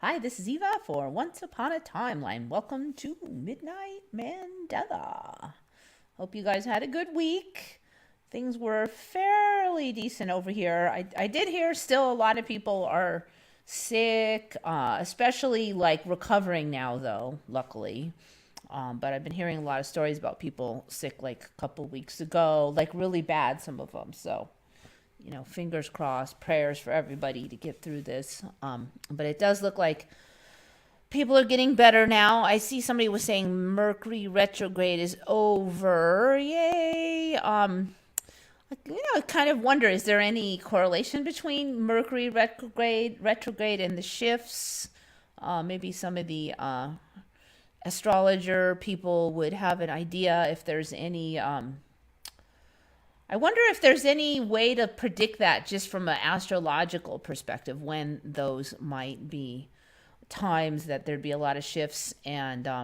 Hi, this is Eva for Once Upon a Timeline. Welcome to Midnight Mandela. Hope you guys had a good week. Things were fairly decent over here. I did hear still a lot of people are sick, especially like recovering now, though, luckily. But I've been hearing a lot of stories about people sick like a couple weeks ago, like really bad, some of them. So fingers crossed, prayers for everybody to get through this. But it does look like people are getting better now. I see somebody was saying Mercury retrograde is over. Yay. I kind of wonder, is there any correlation between Mercury retrograde and the shifts? Maybe some of the astrologer people would have an idea if there's any I wonder if there's any way to predict that just from an astrological perspective when those might be times that there'd be a lot of shifts and I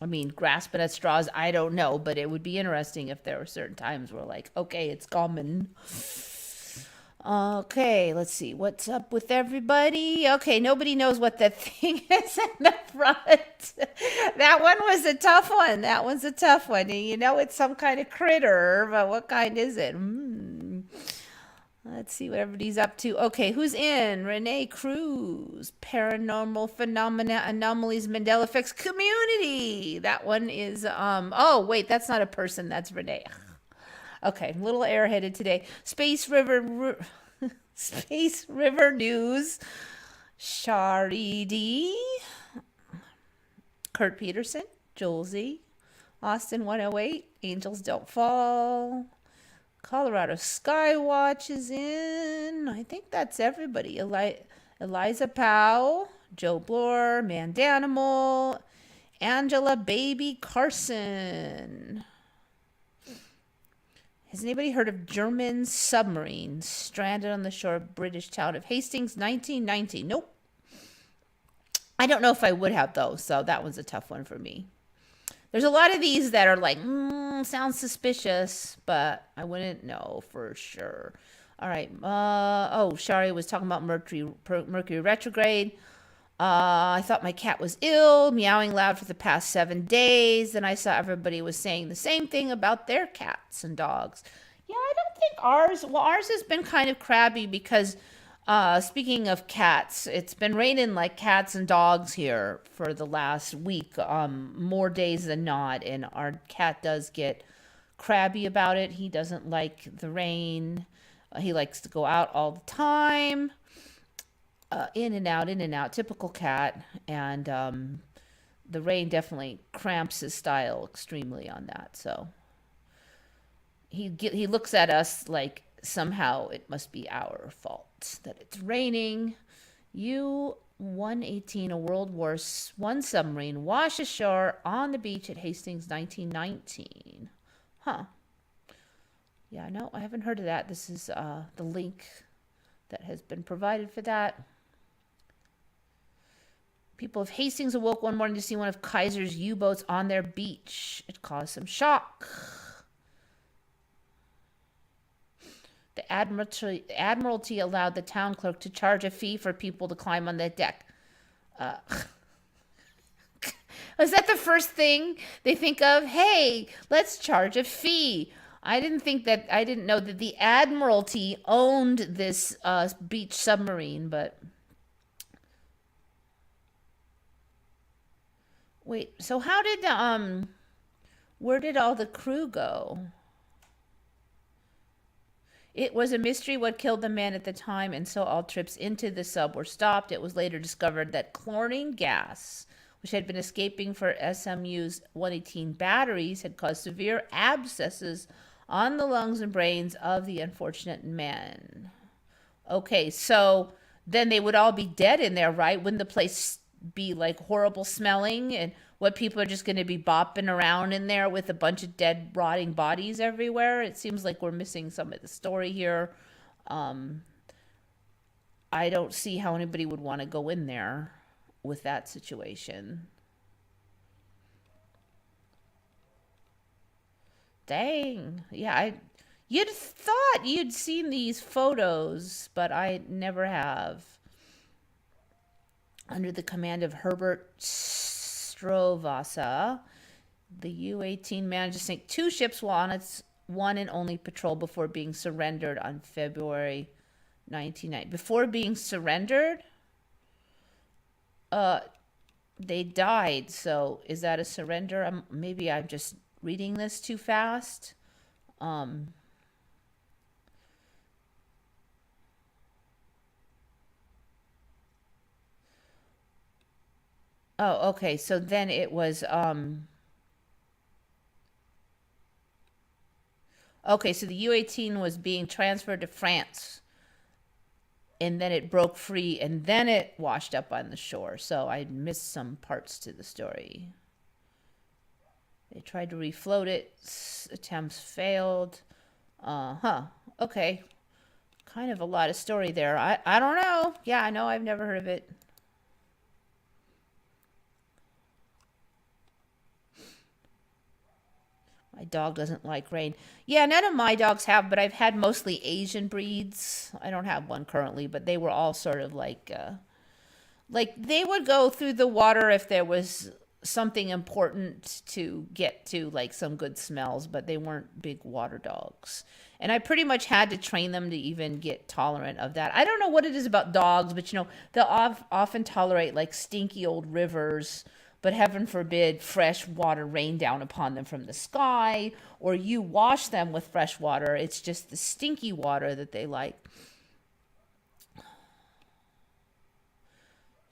mean grasping at straws, I don't know, but it would be interesting if there were certain times where like, okay, it's coming. Okay, let's see. What's up with everybody? Okay, nobody knows what that thing is in the front. That one was a tough one. That one's a tough one. And it's some kind of critter, but what kind is it? Let's see what everybody's up to. Okay, who's in? Renee Cruz, Paranormal Phenomena Anomalies Mandela Effects Community. That one is oh wait, that's not a person, that's Renee. Okay, a little airheaded today. Space River News. Shari D. Kurt Peterson. Julesy. Austin 108. Angels Don't Fall. Colorado Skywatch is in. I think that's everybody. Eliza Powell. Joe Bloor. Mandanimal. Angela Baby Carson. Has anybody heard of German submarine stranded on the shore of British town of Hastings, 1990? Nope. I don't know if I would have, though, so that one's a tough one for me. There's a lot of these that are like, sounds suspicious, but I wouldn't know for sure. All right. Shari was talking about Mercury retrograde. I thought my cat was ill, meowing loud for the past 7 days. And I saw everybody was saying the same thing about their cats and dogs. Yeah, I don't think ours has been kind of crabby because, speaking of cats, it's been raining like cats and dogs here for the last week, more days than not. And our cat does get crabby about it. He doesn't like the rain. He likes to go out all the time. In and out, typical cat. And the rain definitely cramps his style extremely on that. So he looks at us like somehow it must be our fault that it's raining. U-118, a World War I submarine, washed ashore on the beach at Hastings, 1919. Huh. Yeah, no, I haven't heard of that. This is the link that has been provided for that. People of Hastings awoke one morning to see one of Kaiser's U-boats on their beach. It caused some shock. The Admiralty allowed the town clerk to charge a fee for people to climb on the deck. Was that the first thing they think of? Hey, let's charge a fee. I didn't know that the Admiralty owned this beach submarine, but wait, so how did where did all the crew go? It was a mystery what killed the man at the time, and so all trips into the sub were stopped. It was later discovered that chlorine gas, which had been escaping for SMU's 118 batteries, had caused severe abscesses on the lungs and brains of the unfortunate men. Okay, so then they would all be dead in there, right? Wouldn't the place be like horrible smelling? And what, people are just going to be bopping around in there with a bunch of dead, rotting bodies everywhere? It seems like we're missing some of the story here. I don't see how anybody would want to go in there with that situation. Dang. Yeah, you'd thought you'd seen these photos, but I never have. Under the command of Herbert Strovasa, the U-18 managed to sink two ships while on its one and only patrol before being surrendered on February 1990. Before being surrendered, uh, they died. So is that a surrender? Maybe I'm just reading this too fast. Um, oh, okay. So then it was okay. So the U-18 was being transferred to France, and then it broke free, and then it washed up on the shore. So I missed some parts to the story. They tried to refloat it. Attempts failed. Huh. Okay. Kind of a lot of story there. I don't know. Yeah, I know. I've never heard of it. My dog doesn't like rain. Yeah, none of my dogs have, but I've had mostly Asian breeds. I don't have one currently, but they were all sort of like they would go through the water if there was something important to get to, like some good smells, but they weren't big water dogs. And I pretty much had to train them to even get tolerant of that. I don't know what it is about dogs, but they'll often tolerate like stinky old rivers, but heaven forbid fresh water rain down upon them from the sky, or you wash them with fresh water. It's just the stinky water that they like.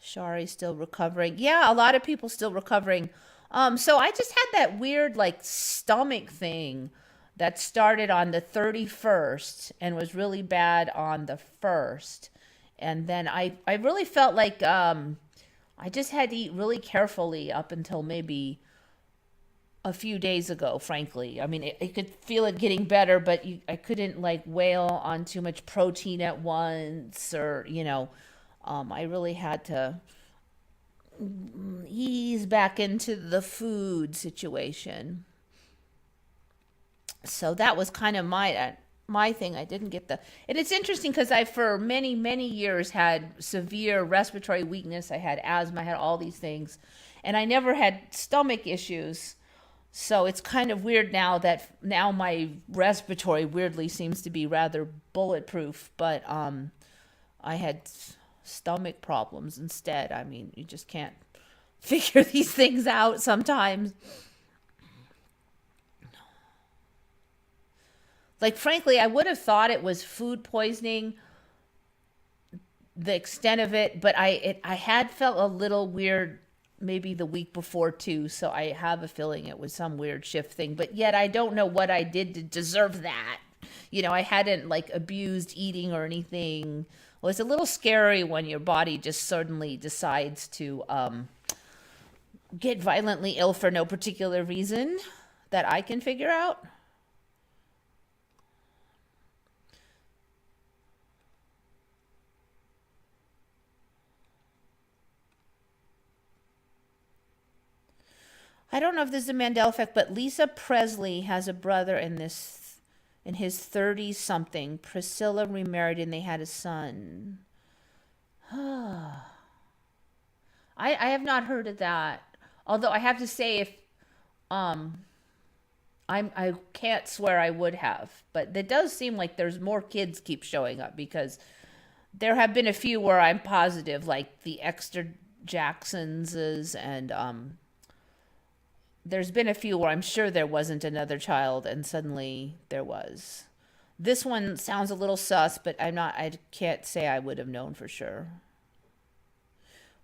Shari still recovering. Yeah, a lot of people still recovering. So I just had that weird like stomach thing that started on the 31st and was really bad on the 1st. And then I really felt like I just had to eat really carefully up until maybe a few days ago, frankly. I mean, I could feel it getting better, but I couldn't like wail on too much protein at once, or I really had to ease back into the food situation. So that was kind of my thing. I didn't get and it's interesting because I for many years had severe respiratory weakness. I had asthma. I had all these things, and I never had stomach issues. So it's kind of weird now my respiratory weirdly seems to be rather bulletproof, but I had stomach problems instead. I mean, you just can't figure these things out sometimes. Like, frankly, I would have thought it was food poisoning, the extent of it, but I had felt a little weird maybe the week before too, so I have a feeling it was some weird shift thing, but yet I don't know what I did to deserve that. I hadn't like abused eating or anything. Well, it's a little scary when your body just suddenly decides to get violently ill for no particular reason that I can figure out. I don't know if this is a Mandela effect, but Lisa Presley has a brother in his 30s something. Priscilla remarried and they had a son. I have not heard of that. Although I have to say, if um I can't swear I would have, but it does seem like there's more kids keep showing up because there have been a few where I'm positive, like the Exeter Jacksonses, and there's been a few where I'm sure there wasn't another child, and suddenly there was. This one sounds a little sus, but I can't say I would have known for sure.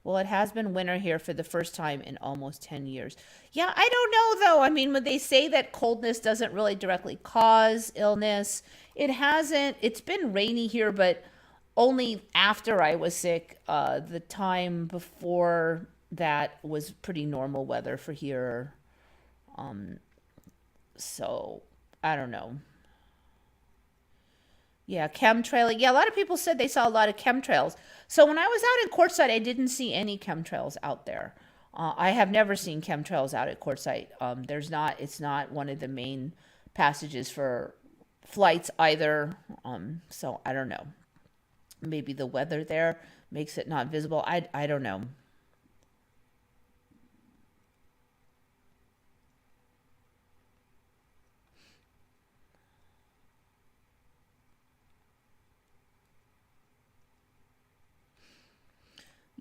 Well, it has been winter here for the first time in almost 10 years. Yeah, I don't know though. I mean, when they say that coldness doesn't really directly cause illness, it hasn't. It's been rainy here, but only after I was sick. The time before that was pretty normal weather for here. Um, so I don't know. Yeah, chemtrailing. Yeah, a lot of people said they saw a lot of chemtrails. So when I was out in Quartzsite, I didn't see any chemtrails out there. I have never seen chemtrails out at Quartzsite. There's not. It's not one of the main passages for flights either. So I don't know. Maybe the weather there makes it not visible. I don't know.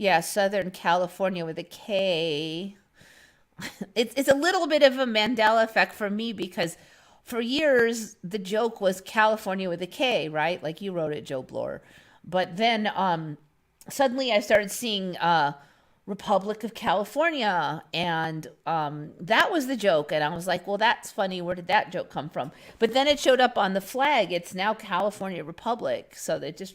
Yeah, Southern California with a K. It's a little bit of a Mandela effect for me because for years the joke was California with a K, right? Like you wrote it, Joe Bloor. But then suddenly I started seeing Republic of California, and that was the joke. And I was like, well, that's funny. Where did that joke come from? But then it showed up on the flag. It's now California Republic. So they just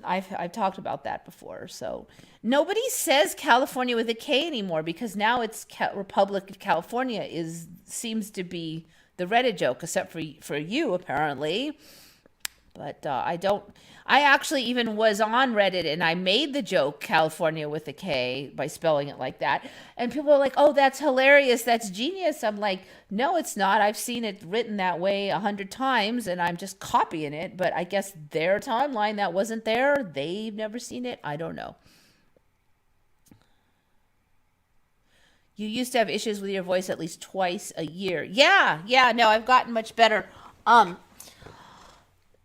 I've talked about that before. So nobody says California with a K anymore because now it's Republic of California is seems to be the Reddit joke, except for you apparently. But I don't. I actually even was on Reddit and I made the joke California with a K by spelling it like that. And people are like, oh, that's hilarious. That's genius. I'm like, no, it's not. I've seen it written that way 100 times and I'm just copying it. But I guess their timeline that wasn't there, they've never seen it. I don't know. You used to have issues with your voice at least twice a year. Yeah, yeah, no, I've gotten much better. Um,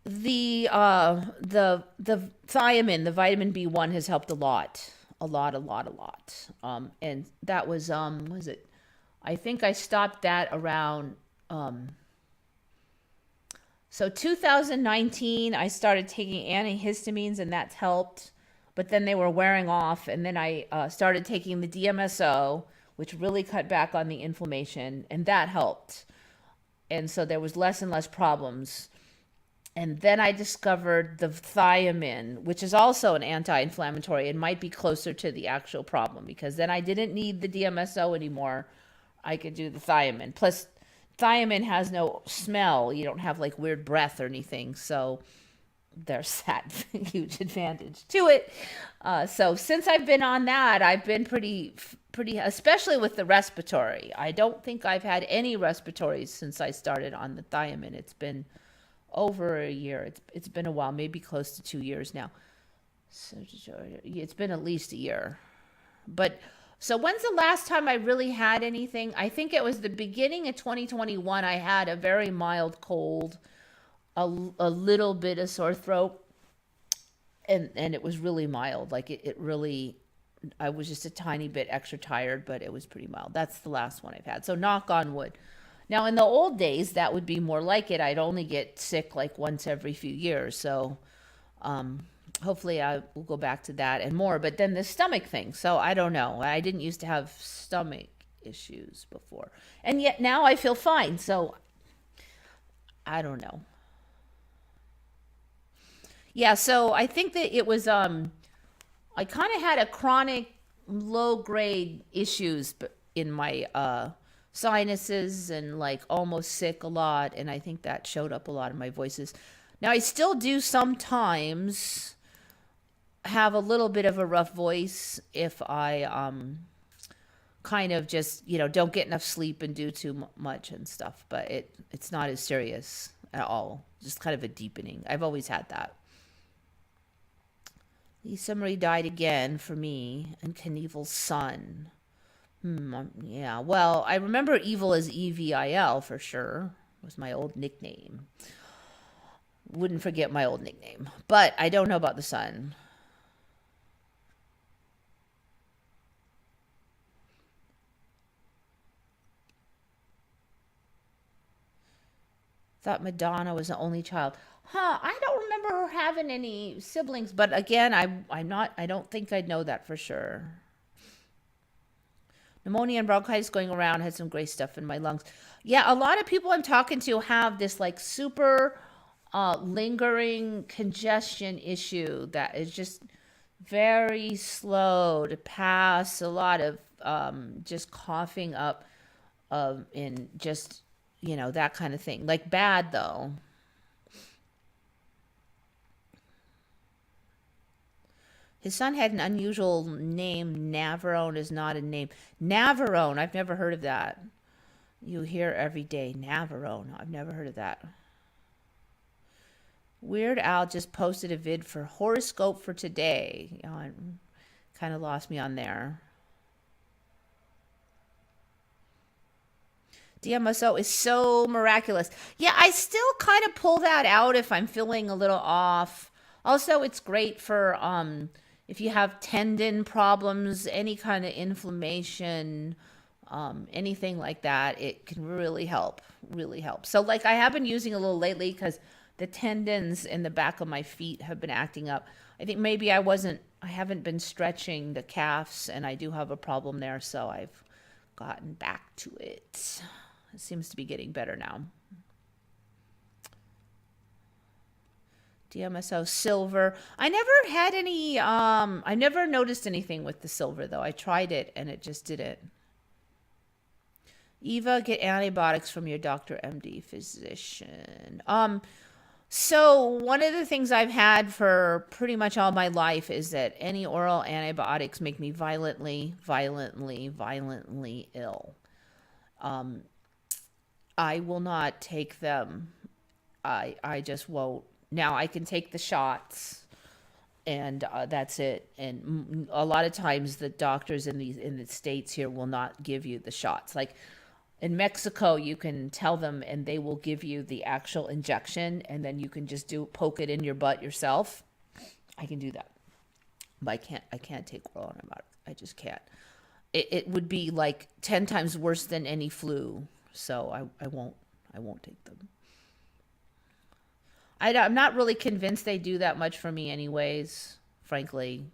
the thiamine, the vitamin B1 has helped a lot. A lot. And that was it? I think I stopped that around so 2019 I started taking antihistamines and that's helped, but then they were wearing off and then I started taking the DMSO, which really cut back on the inflammation and that helped. And so there was less and less problems. And then I discovered the thiamine, which is also an anti-inflammatory. It might be closer to the actual problem because then I didn't need the DMSO anymore. I could do the thiamine. Plus, thiamine has no smell. You don't have like weird breath or anything. So there's that huge advantage to it. So since I've been on that, I've been pretty, especially with the respiratory. I don't think I've had any respiratories since I started on the thiamine. It's been over a year. It's been a while, maybe close to 2 years now. So it's been at least a year. But so when's the last time I really had anything? I think it was the beginning of 2021. I had a very mild cold, a little bit of sore throat, and it was really mild. Like it really, I was just a tiny bit extra tired, but it was pretty mild. That's the last one I've had. So knock on wood. Now, in the old days, that would be more like it. I'd only get sick like once every few years. So hopefully I will go back to that and more. But then the stomach thing. So I don't know. I didn't used to have stomach issues before. And yet now I feel fine. So I don't know. Yeah, so I think that it was I kind of had a chronic low grade issues in my sinuses and like almost sick a lot, and I think that showed up a lot in my voices. Now I still do sometimes have a little bit of a rough voice if I kind of just, don't get enough sleep and do too much and stuff, but it's not as serious at all. Just kind of a deepening. I've always had that. Lisa Marie died again for me, and Knievel's son. Yeah, well, I remember Evil as EVIL for sure. Was my old nickname. Wouldn't forget my old nickname. But I don't know about the son. Thought Madonna was the only child. I don't remember her having any siblings, but again, I don't think I'd know that for sure. Pneumonia and bronchitis going around, had some gray stuff in my lungs. Yeah, a lot of people I'm talking to have this like super lingering congestion issue that is just very slow to pass. A lot of just coughing up and just, that kind of thing. Like bad though. His son had an unusual name. Navarone is not a name. Navarone, I've never heard of that. You hear every day, Navarone. I've never heard of that. Weird Al just posted a vid for horoscope for today. Kind of lost me on there. DMSO is so miraculous. Yeah, I still kind of pull that out if I'm feeling a little off. Also, it's great for if you have tendon problems, any kind of inflammation, anything like that, it can really help, really help. So like I have been using a little lately because the tendons in the back of my feet have been acting up. I think maybe I haven't been stretching the calves, and I do have a problem there, so I've gotten back to it. It seems to be getting better now. DMSO silver. I never had any, I never noticed anything with the silver though. I tried it and it just didn't. Eva, get antibiotics from your doctor, MD, physician. So one of the things I've had for pretty much all my life is that any oral antibiotics make me violently ill. I will not take them. I just won't. Now I can take the shots, and that's it. And a lot of times the doctors in the States here will not give you the shots. Like in Mexico, you can tell them and they will give you the actual injection, and then you can just poke it in your butt yourself. I can do that. But I can't take oral antibiotics. I just can't. It would be like 10 times worse than any flu. So I won't take them. I'm not really convinced they do that much for me anyways, frankly.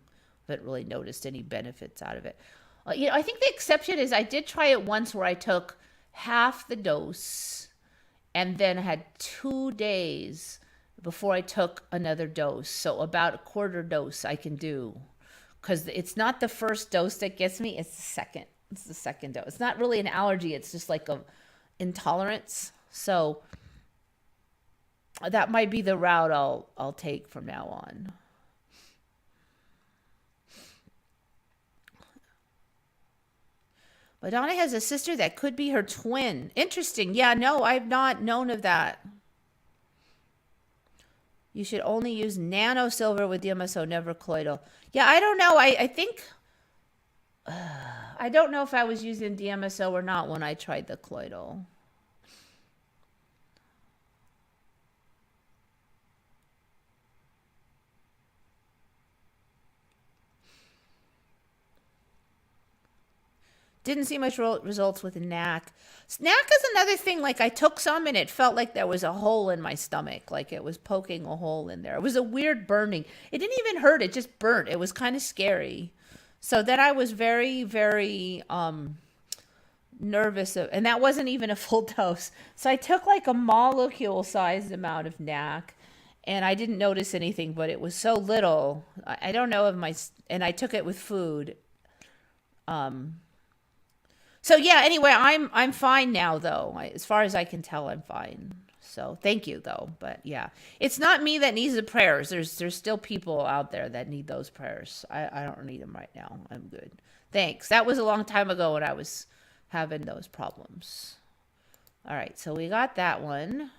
I haven't really noticed any benefits out of it. I think the exception is I did try it once where I took half the dose and then had 2 days before I took another dose. So about a quarter dose I can do, because it's not the first dose that gets me, it's the second. It's the second dose. It's not really an allergy. It's just like a intolerance. So that might be the route I'll take from now on. Madonna has a sister that could be her twin. Interesting. Yeah, no, I've not known of that. You should only use nano silver with DMSO, never colloidal. Yeah, I don't know. I think I don't know if I was using DMSO or not when I tried the colloidal. Didn't see much results with NAC. NAC is another thing. Like I took some and it felt like there was a hole in my stomach. Like it was poking a hole in there. It was a weird burning. It didn't even hurt. It just burnt. It was kind of scary. So then I was very, very nervous. And that wasn't even a full dose. So I took like a molecule-sized amount of NAC. And I didn't notice anything, but it was so little. I don't know if and I took it with food. So yeah, anyway, I'm fine now though. As far as I can tell, I'm fine. So thank you though. But yeah, it's not me that needs the prayers. There's still people out there that need those prayers. I don't need them right now. I'm good. Thanks. That was a long time ago when I was having those problems. All right, so we got that one.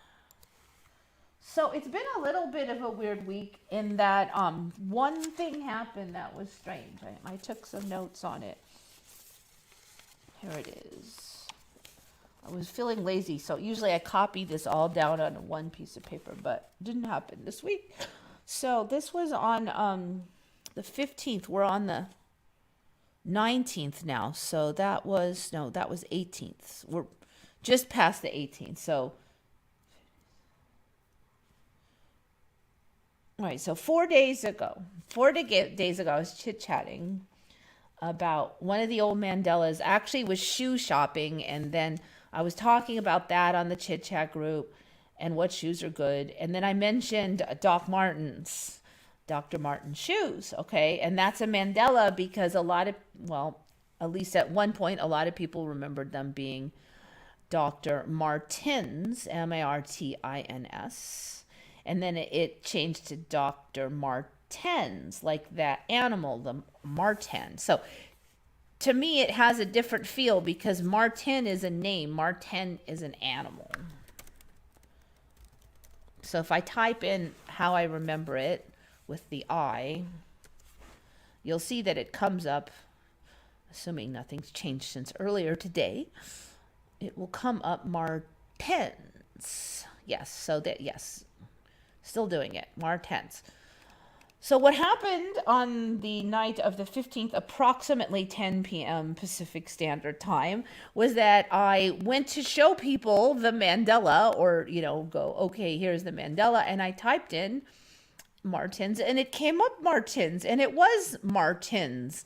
So it's been a little bit of a weird week in that one thing happened that was strange. I took some notes on it. Here it is. I was feeling lazy, so usually I copy this all down on one piece of paper, but it didn't happen this week. So this was on the 15th. We're on the 19th now. So that was 18th. We're just past the 18th. So, all right, so 4 days ago, I was chit-chatting about one of the old Mandelas. Actually was shoe shopping, and then I was talking about that on the chit chat group and what shoes are good, and then I mentioned Dr. Martin's shoes. Okay, and that's a Mandela because at least at one point a lot of people remembered them being Dr. Martens, Martins, and then it changed to Dr. Martens, like that animal, the marten. So to me, it has a different feel because marten is a name, marten is an animal. So if I type in how I remember it with the I, you'll see that it comes up, assuming nothing's changed since earlier today, it will come up martens. Yes, so that, yes, still doing it, martens. So what happened on the night of the 15th, approximately 10 p.m. Pacific Standard Time, was that I went to show people the Mandela, or, go, okay, here's the Mandela, and I typed in Martins, and it came up Martins, and it was Martins.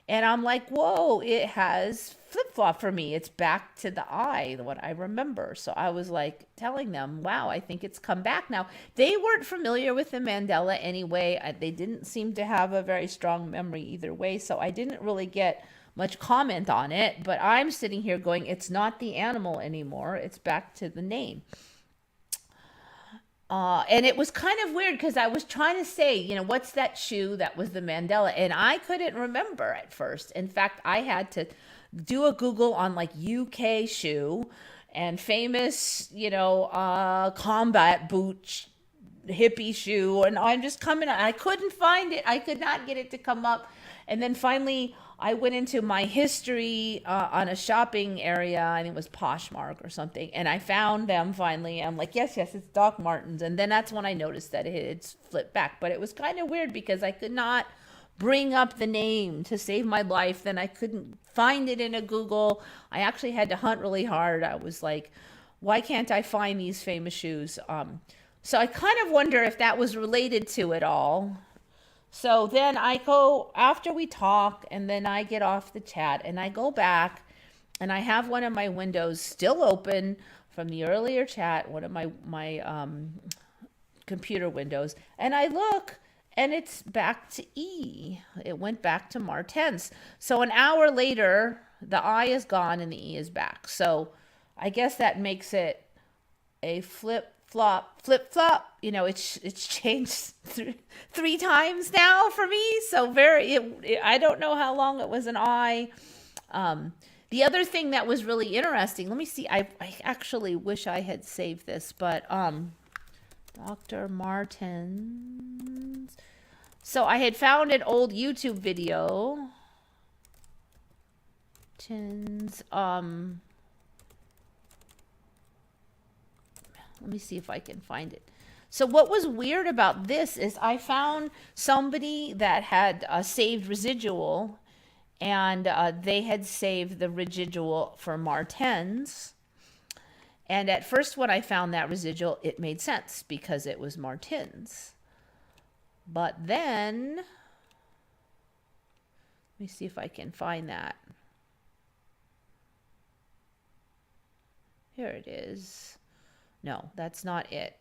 And I'm like, whoa, it has flip flop for me. It's back to the eye, what I remember. So I was like telling them, wow, I think it's come back now. They weren't familiar with the Mandela anyway. They didn't seem to have a very strong memory either way. So I didn't really get much comment on it. But I'm sitting here going, it's not the animal anymore. It's back to the name. And it was kind of weird because I was trying to say, what's that shoe that was the Mandela? And I couldn't remember at first. In fact, I had to do a Google on like UK shoe and famous, combat boot hippie shoe. And I'm just coming, I couldn't find it. I could not get it to come up. And then finally, I went into my history on a shopping area. I think it was Poshmark or something. And I found them finally. I'm like, yes, it's Doc Martens. And then that's when I noticed that it's flipped back. But it was kind of weird because I could not bring up the name to save my life. Then I couldn't find it in a Google. I actually had to hunt really hard. I was like, why can't I find these famous shoes? So I kind of wonder if that was related to it all. So then I go, after we talk, and then I get off the chat, and I go back, and I have one of my windows still open from the earlier chat, one of my computer windows, and I look, and it's back to E. It went back to Martens. So an hour later, the I is gone, and the E is back. So I guess that makes it a flip flop. It's changed three times now for me. So I don't know how long it was an I. The other thing that was really interesting, let me see, I actually wish I had saved this, but Dr. Martens. So I had found an old YouTube video. Let me see if I can find it. So what was weird about this is I found somebody that had saved residual, and they had saved the residual for Martens. And at first when I found that residual, it made sense because it was Martens. But then, let me see if I can find that. Here it is. No, that's not it.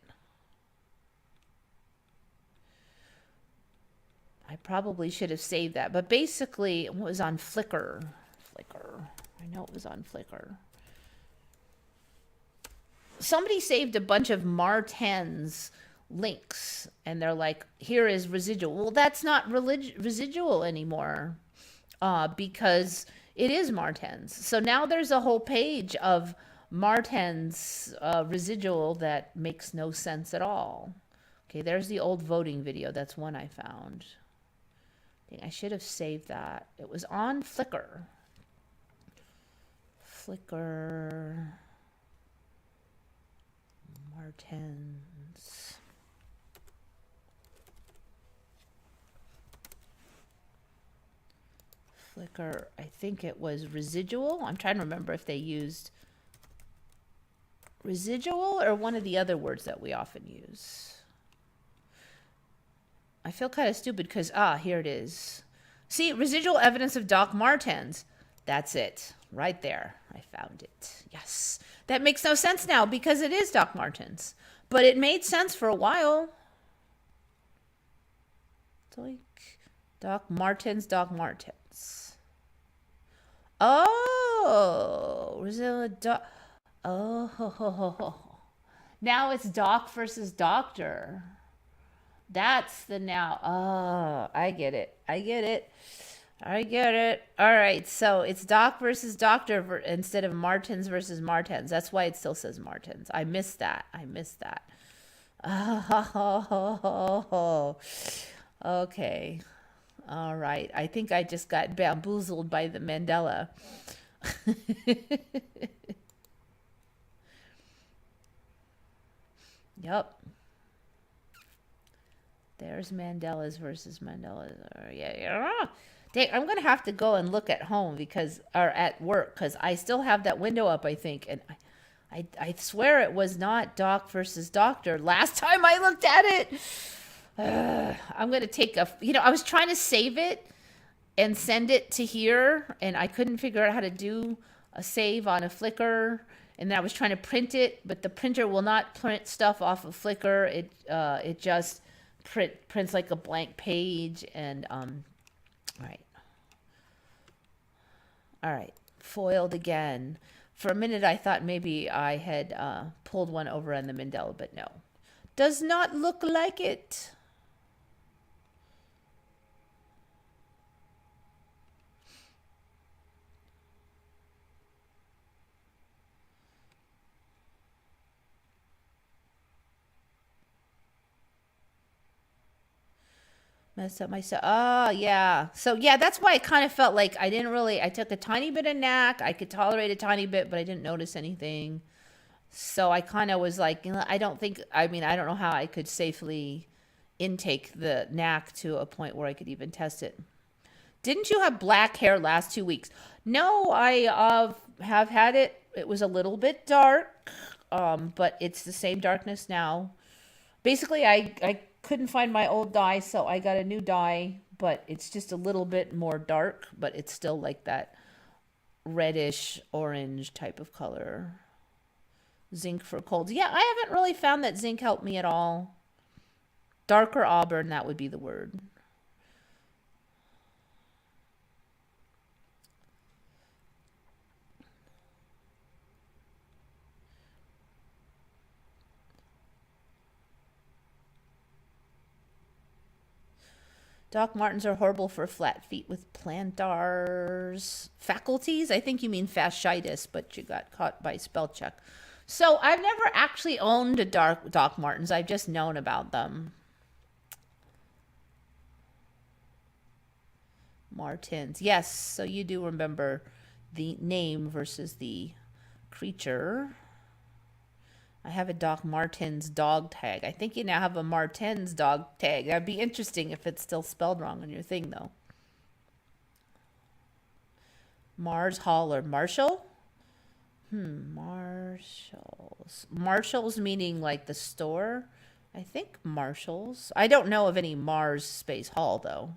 I probably should have saved that. But basically, it was on Flickr. I know it was on Flickr. Somebody saved a bunch of Martens links. And they're like, here is residual. Well, that's not residual anymore. Because it is Martens. So now there's a whole page of Martens residual that makes no sense at all. Okay, there's the old voting video. That's one I found. I should have saved that. It was on Flickr. Martens. Flickr, I think it was residual. I'm trying to remember if they used residual or one of the other words that we often use. I feel kind of stupid because, here it is. See, residual evidence of Doc Martens. That's it. Right there. I found it. Yes. That makes no sense now because it is Doc Martens. But it made sense for a while. Doc Martens. Oh. Residual Doc. Oh. Now it's Doc versus Doctor. That's the now. Oh, I get it. All right, so it's Doc versus Doctor instead of Martens versus Martens. That's why it still says Martens. I missed that. Oh, okay. All right. I think I just got bamboozled by the Mandela. Yep. There's Mandela's versus Mandela's. Yeah, yeah. Dang, I'm gonna have to go and look at home or at work because I still have that window up. I think, and I swear it was not doc versus doctor last time I looked at it. I'm gonna take I was trying to save it and send it to here, and I couldn't figure out how to do a save on a Flickr. And then I was trying to print it, but the printer will not print stuff off of Flickr. It just prints like a blank page. And all right, foiled again. For a minute, I thought maybe I had pulled one over on the Mandela, but no, does not look like it. Messed up myself. Oh, yeah. So, yeah, that's why I kind of felt like I took a tiny bit of knack. I could tolerate a tiny bit, but I didn't notice anything. So I kind of was like, I don't know how I could safely intake the knack to a point where I could even test it. Didn't you have black hair last 2 weeks? No, I have had it. It was a little bit dark, but it's the same darkness now. Basically, I couldn't find my old dye, so I got a new dye, but it's just a little bit more dark, but it's still like that reddish orange type of color. Zinc for colds. Yeah, I haven't really found that zinc helped me at all. Darker auburn, that would be the word. Doc Martens are horrible for flat feet with plantars. Faculties? I think you mean fasciitis, but you got caught by spell check. So I've never actually owned a Doc Martens. I've just known about them. Martens. Yes, so you do remember the name versus the creature. I have a Doc Martens dog tag. I think you now have a Martens dog tag. That'd be interesting if it's still spelled wrong on your thing, though. Mars Hall or Marshall? Marshalls. Marshalls meaning like the store? I think Marshalls. I don't know of any Mars Space Hall, though.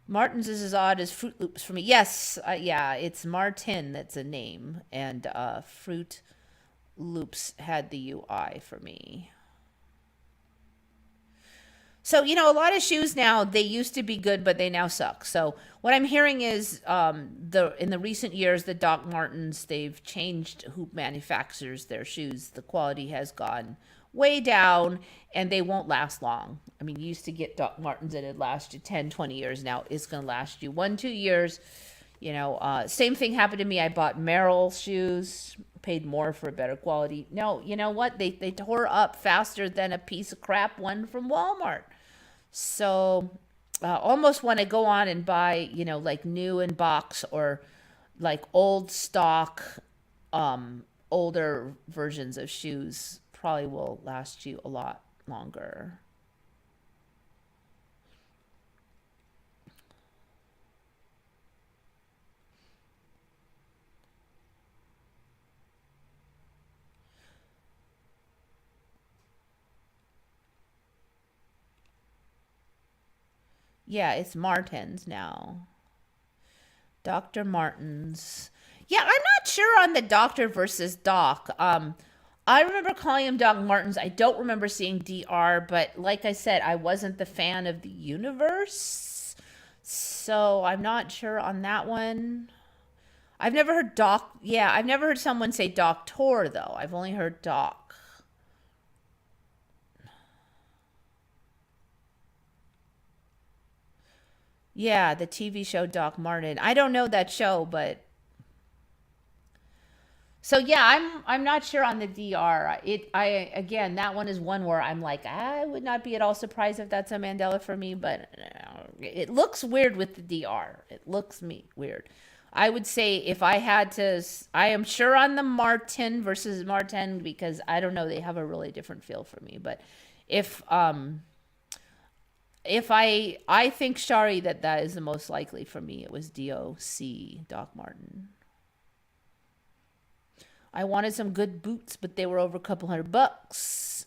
Martins is as odd as Fruit Loops for me. Yes, yeah, it's Martin that's a name, and Fruit Loops had the UI for me. So, a lot of shoes now, they used to be good, but they now suck. So what I'm hearing is in the recent years, the Doc Martens, they've changed who manufactures their shoes. The quality has gone way down, and they won't last long. I mean, you used to get Doc Martens and it'd last you 10, 20 years. Now it's going to last you 1, 2 years. Same thing happened to me. I bought Merrill shoes, paid more for better quality. No, you know what? They tore up faster than a piece of crap one from Walmart. So almost want to go on and buy, like new in box or like old stock, older versions of shoes probably will last you a lot longer. Yeah, it's Martens now. Dr. Martens. Yeah, I'm not sure on the doctor versus doc. I remember calling him Doc Martens. I don't remember seeing DR, but like I said, I wasn't the fan of the universe. So I'm not sure on that one. I've never heard doc. Yeah, I've never heard someone say doctor, though. I've only heard doc. Yeah, the TV show Doc Martin. I don't know that show, but so yeah, I'm not sure on the DR. I again, that one is one where I'm like, I would not be at all surprised if that's a Mandela for me, but it looks weird with the DR. It looks weird. I would say if I had to, I am sure on the Martin versus Martin because I don't know, they have a really different feel for me. But if if I think, Shari, that is the most likely for me. It was DOC, Doc Martin. I wanted some good boots, but they were over a couple $100.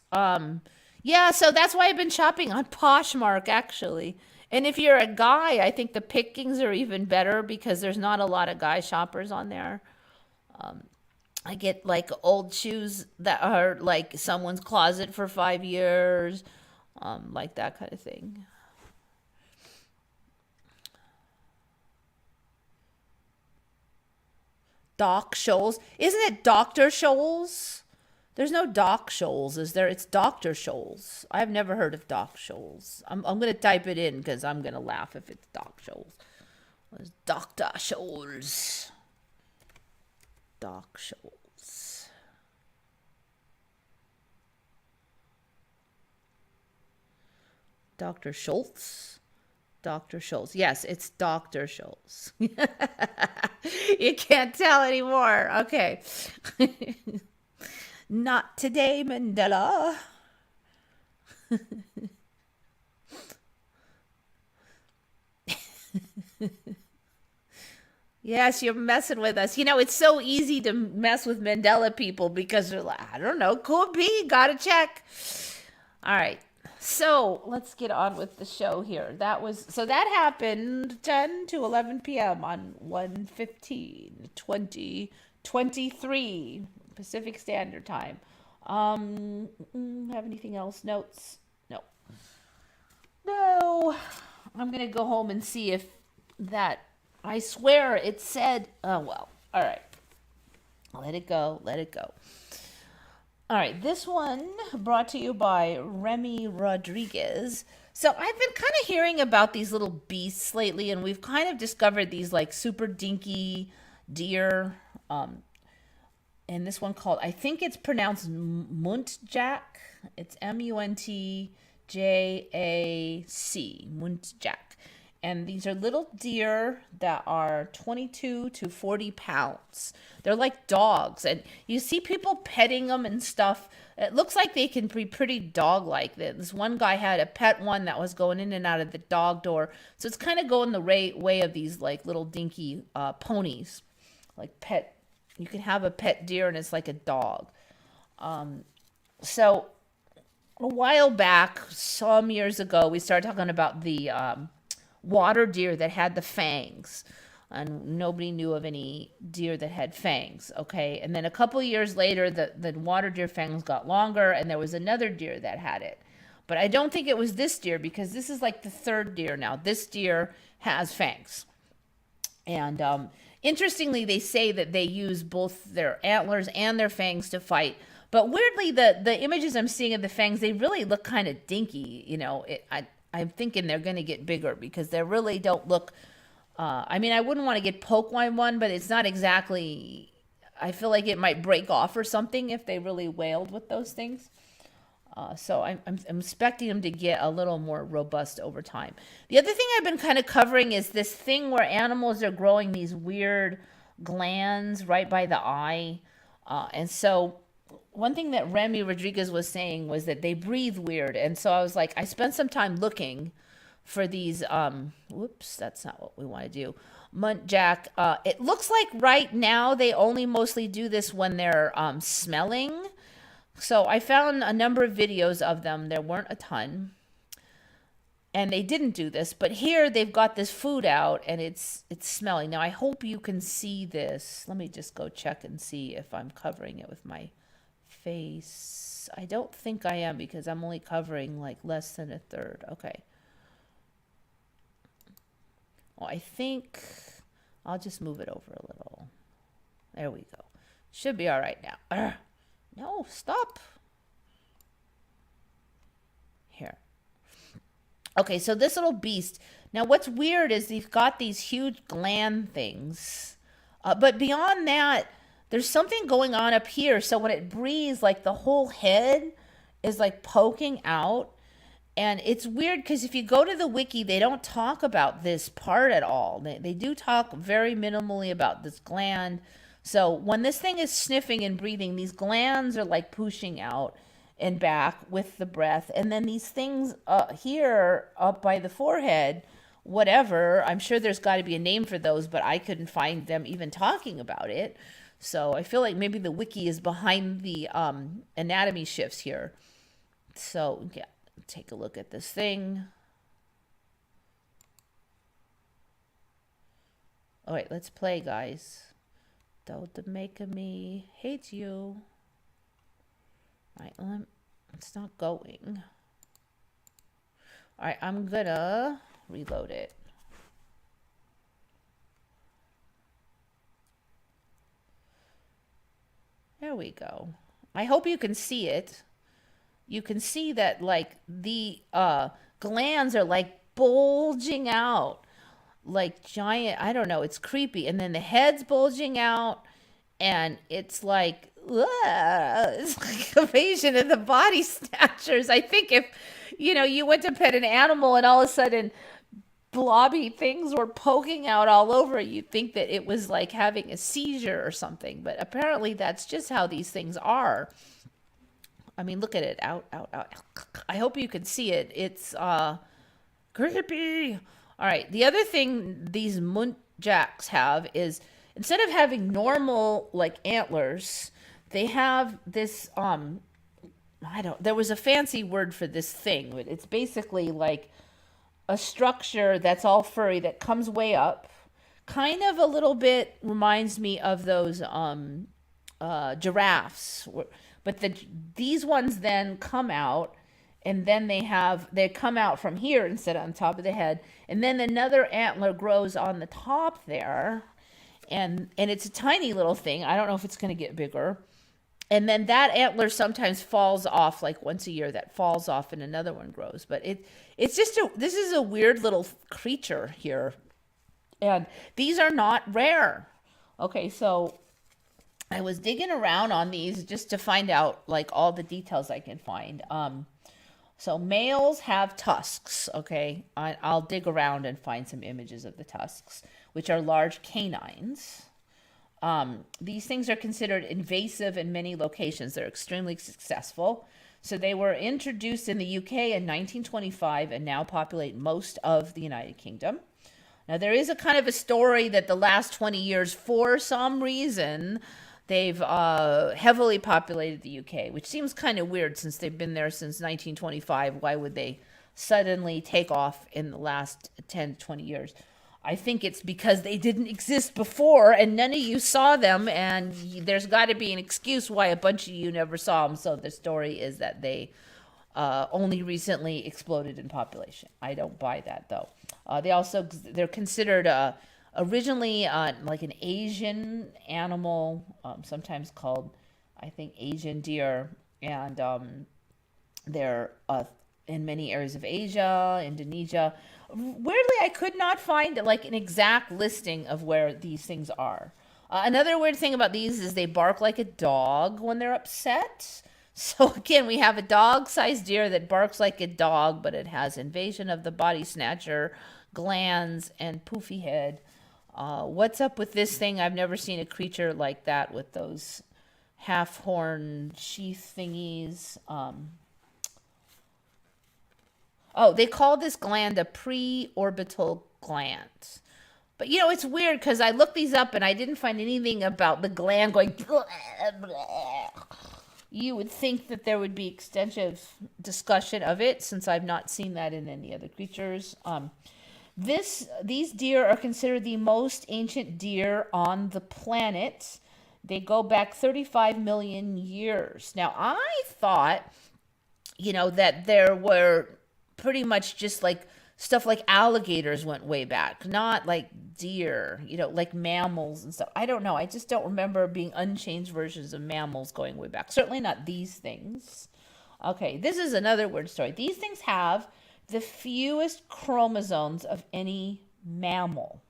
Yeah, so that's why I've been shopping on Poshmark, actually. And if you're a guy, I think the pickings are even better because there's not a lot of guy shoppers on there. I get like old shoes that are like someone's closet for 5 years, like that kind of thing. Doc Scholes. Isn't it Dr. Scholes? There's no Doc Scholes, is there? It's Dr. Scholes. I've never heard of Doc Scholes. I'm going to type it in because I'm going to laugh if it's Doc Scholes. What's Dr. Scholes? Doc Scholes. Dr. Schultz? Dr. Schultz. Yes, it's Dr. Schultz. You can't tell anymore. Okay. Not today, Mandela. Yes, you're messing with us. You know, it's so easy to mess with Mandela people because they're like, I don't know, could be, gotta check. All right. So let's get on with the show here. That happened 10 to 11 p.m. on 1/15/2023 Pacific Standard Time. Have anything else? Notes? No. No. I'm gonna go home and see if that. I swear it said. Oh well. All right. Let it go. Let it go. All right, this one brought to you by Remy Rodriguez. So I've been kind of hearing about these little beasts lately, and we've kind of discovered these like super dinky deer. And this one called, I think it's pronounced Muntjac. It's Muntjac, Muntjac. And these are little deer that are 22 to 40 pounds. They're like dogs. And you see people petting them and stuff. It looks like they can be pretty dog-like. This one guy had a pet one that was going in and out of the dog door. So it's kind of going the way of these like little dinky ponies. Like pet. You can have a pet deer and it's like a dog. So a while back, some years ago, we started talking about the water deer that had the fangs, and nobody knew of any deer that had fangs. Okay, and then a couple years later the water deer fangs got longer, and there was another deer that had it, but I don't think it was this deer because this is like the third deer now. This deer has fangs, and interestingly they say that they use both their antlers and their fangs to fight. But weirdly, the images I'm seeing of the fangs, they really look kind of dinky. You know, I'm thinking they're going to get bigger because they really don't look. I mean, I wouldn't want to get poked by one, but it's not exactly. I feel like it might break off or something if they really wailed with those things. So I'm expecting them to get a little more robust over time. The other thing I've been kind of covering is this thing where animals are growing these weird glands right by the eye. And so one thing that Remy Rodriguez was saying was that they breathe weird. And so I was like, I spent some time looking for these, whoops, that's not what we want to do. Muntjac. It looks like right now they only mostly do this when they're smelling. So I found a number of videos of them. There weren't a ton. And they didn't do this, but here they've got this food out and it's smelling. Now I hope you can see this. Let me just go check and see if I'm covering it with my face. I don't think I am because I'm only covering like less than a third. Okay. Well, I think I'll just move it over a little. There we go. Should be all right now. No, stop. Here. Okay, so this little beast. Now what's weird is they've got these huge gland things. But beyond that, there's something going on up here. So when it breathes, like the whole head is like poking out. And it's weird because if you go to the wiki, they don't talk about this part at all. They do talk very minimally about this gland. So when this thing is sniffing and breathing, these glands are like pushing out. and back with the breath. And then these things here up by the forehead, whatever, I'm sure there's got to be a name for those, but I couldn't find them even talking about it. So I feel like maybe the wiki is behind the anatomy shifts here. So yeah, take a look at this thing. All right, let's play, guys. Don't make me hate you. All right, it's not going. All right, I'm gonna reload it. There we go. I hope you can see it. You can see that like the glands are like bulging out like giant, I don't know, it's creepy. And then the head's bulging out and it's like, it's like invasion of the body snatchers. I think if, you went to pet an animal and all of a sudden blobby things were poking out all over, you'd think that it was like having a seizure or something. But apparently that's just how these things are. I mean, look at it. Out. I hope you can see it. It's creepy. All right. The other thing these Muntjacs have is instead of having normal like antlers, they have this there was a fancy word for this thing, but it's basically like a structure that's all furry that comes way up. Kind of a little bit reminds me of those giraffes. But these ones then come out, and then they come out from here instead of on top of the head, and then another antler grows on the top there, and it's a tiny little thing. I don't know if it's going to get bigger. And then that antler sometimes falls off, like once a year that falls off and another one grows. But it's just this is a weird little creature here. And these are not rare. Okay, so I was digging around on these just to find out like all the details I can find. So males have tusks, okay? I'll dig around and find some images of the tusks, which are large canines. These things are considered invasive in many locations. They're extremely successful. So they were introduced in the UK in 1925 and now populate most of the United Kingdom. Now there is a kind of a story that the last 20 years, for some reason, they've heavily populated the UK, which seems kind of weird since they've been there since 1925. Why would they suddenly take off in the last 10 to 20 years? I think it's because they didn't exist before and none of you saw them, and there's got to be an excuse why a bunch of you never saw them. So the story is that they only recently exploded in population. I don't buy that though. They're considered originally like an Asian animal, sometimes called, I think, Asian deer, and they're in many areas of Asia, Indonesia. Weirdly, I could not find like an exact listing of where these things are. Another weird thing about these is they bark like a dog when they're upset. So again, we have a dog-sized deer that barks like a dog, but it has invasion of the body snatcher, glands, and poofy head. What's up with this thing? I've never seen a creature like that with those half-horn sheath thingies. They call this gland a preorbital gland. But, it's weird because I looked these up and I didn't find anything about the gland going blah, blah. You would think that there would be extensive discussion of it since I've not seen that in any other creatures. These deer are considered the most ancient deer on the planet. They go back 35 million years. Now, I thought, that there were pretty much just like stuff like alligators went way back, not like deer, like mammals and stuff. I don't know. I just don't remember being unchanged versions of mammals going way back. Certainly not these things. Okay, this is another weird story. These things have the fewest chromosomes of any mammal.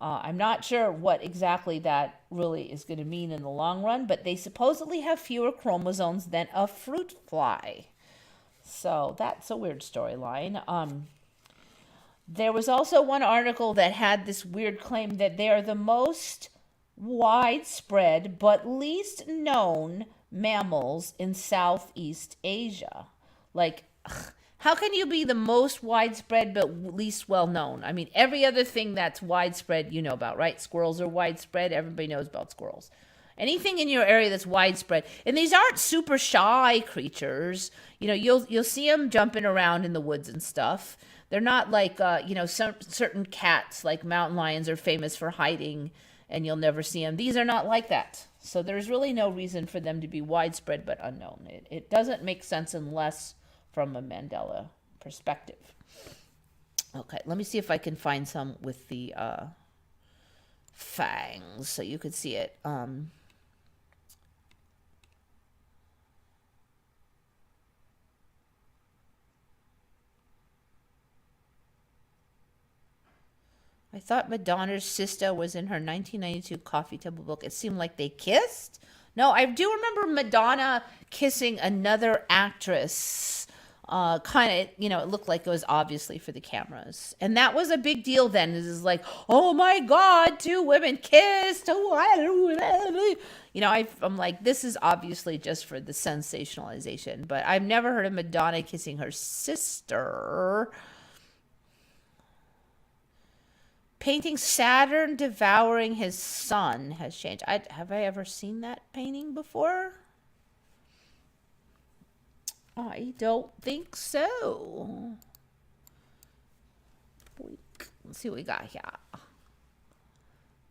I'm not sure what exactly that really is going to mean in the long run, but they supposedly have fewer chromosomes than a fruit fly. So that's a weird storyline. There was also one article that had this weird claim that they are the most widespread but least known mammals in Southeast Asia. Like, how can you be the most widespread but least well known? I mean, every other thing that's widespread you know about, right? Squirrels are widespread. Everybody knows about squirrels. Anything in your area that's widespread, and these aren't super shy creatures. You know, you'll see them jumping around in the woods and stuff. They're not like some certain cats like mountain lions are famous for hiding, and you'll never see them. These are not like that. So there's really no reason for them to be widespread but unknown. It doesn't make sense unless from a Mandela perspective. Okay, let me see if I can find some with the fangs so you could see it. I thought Madonna's sister was in her 1992 coffee table book. It seemed like they kissed. No, I do remember Madonna kissing another actress. Kind of, it looked like it was obviously for the cameras. And that was a big deal then. It was like, oh my God, two women kissed. I'm like, this is obviously just for the sensationalization. But I've never heard of Madonna kissing her sister. Painting Saturn devouring his son has changed. Have I ever seen that painting before? I don't think so. Let's see what we got here.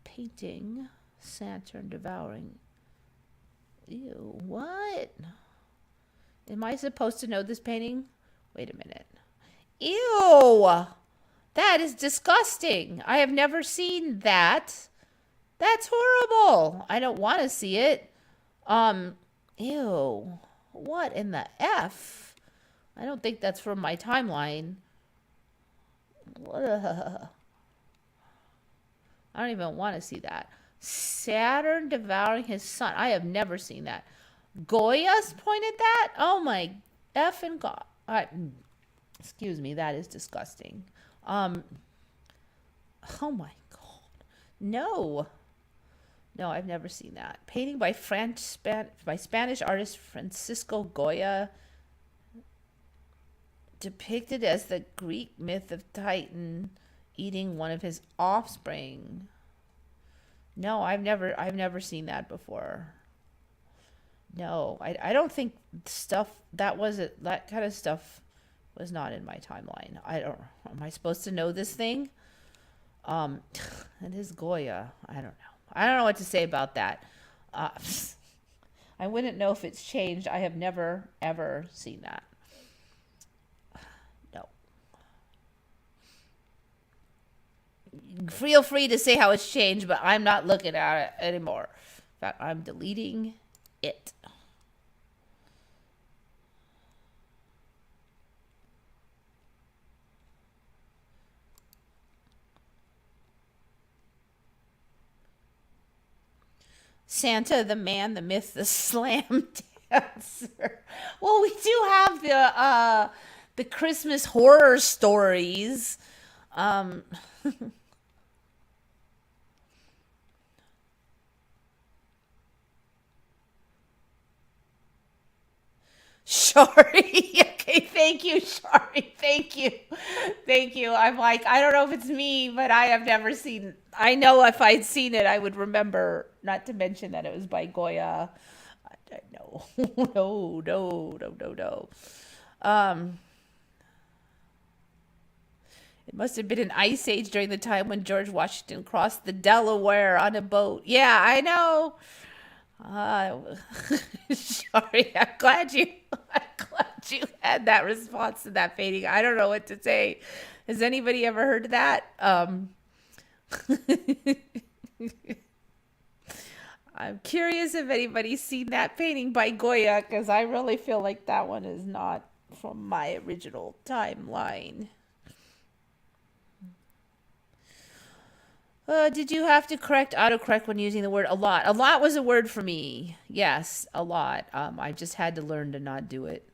Painting Saturn devouring. Ew, what? Am I supposed to know this painting? Wait a minute. Ew! That is disgusting. I have never seen that. That's horrible. I don't want to see it. Ew. What in the F? I don't think that's from my timeline. Ugh. I don't even want to see that. Saturn devouring his son. I have never seen that. Goya's pointed that? Oh my effing God. Excuse me, that is disgusting. Oh my God. No. No, I've never seen that. Painting by Spanish artist Francisco Goya, depicted as the Greek myth of Titan eating one of his offspring. No, I've never seen that before. No, I don't think that kind of stuff was not in my timeline. Am I supposed to know this thing? It is Goya. I don't know. I don't know what to say about that. I wouldn't know if it's changed. I have never, ever seen that. No. Feel free to say how it's changed, but I'm not looking at it anymore. In fact, I'm deleting it. Santa, the man, the myth, the slam dancer. Well, we do have the Christmas horror stories. Shari. Okay, thank you, Shari. Thank you. Thank you. I'm like, I don't know if it's me, but I have never seen. I know if I'd seen it, I would remember, not to mention that it was by Goya. No, no. It must have been an ice age during the time when George Washington crossed the Delaware on a boat. Yeah, I know. Sorry, I'm glad you had that response to that painting. I don't know what to say. Has anybody ever heard of that? I'm curious if anybody's seen that painting by Goya, because I really feel like that one is not from my original timeline. Did you have to autocorrect when using the word a lot? A lot was a word for me. Yes, a lot. I just had to learn to not do it.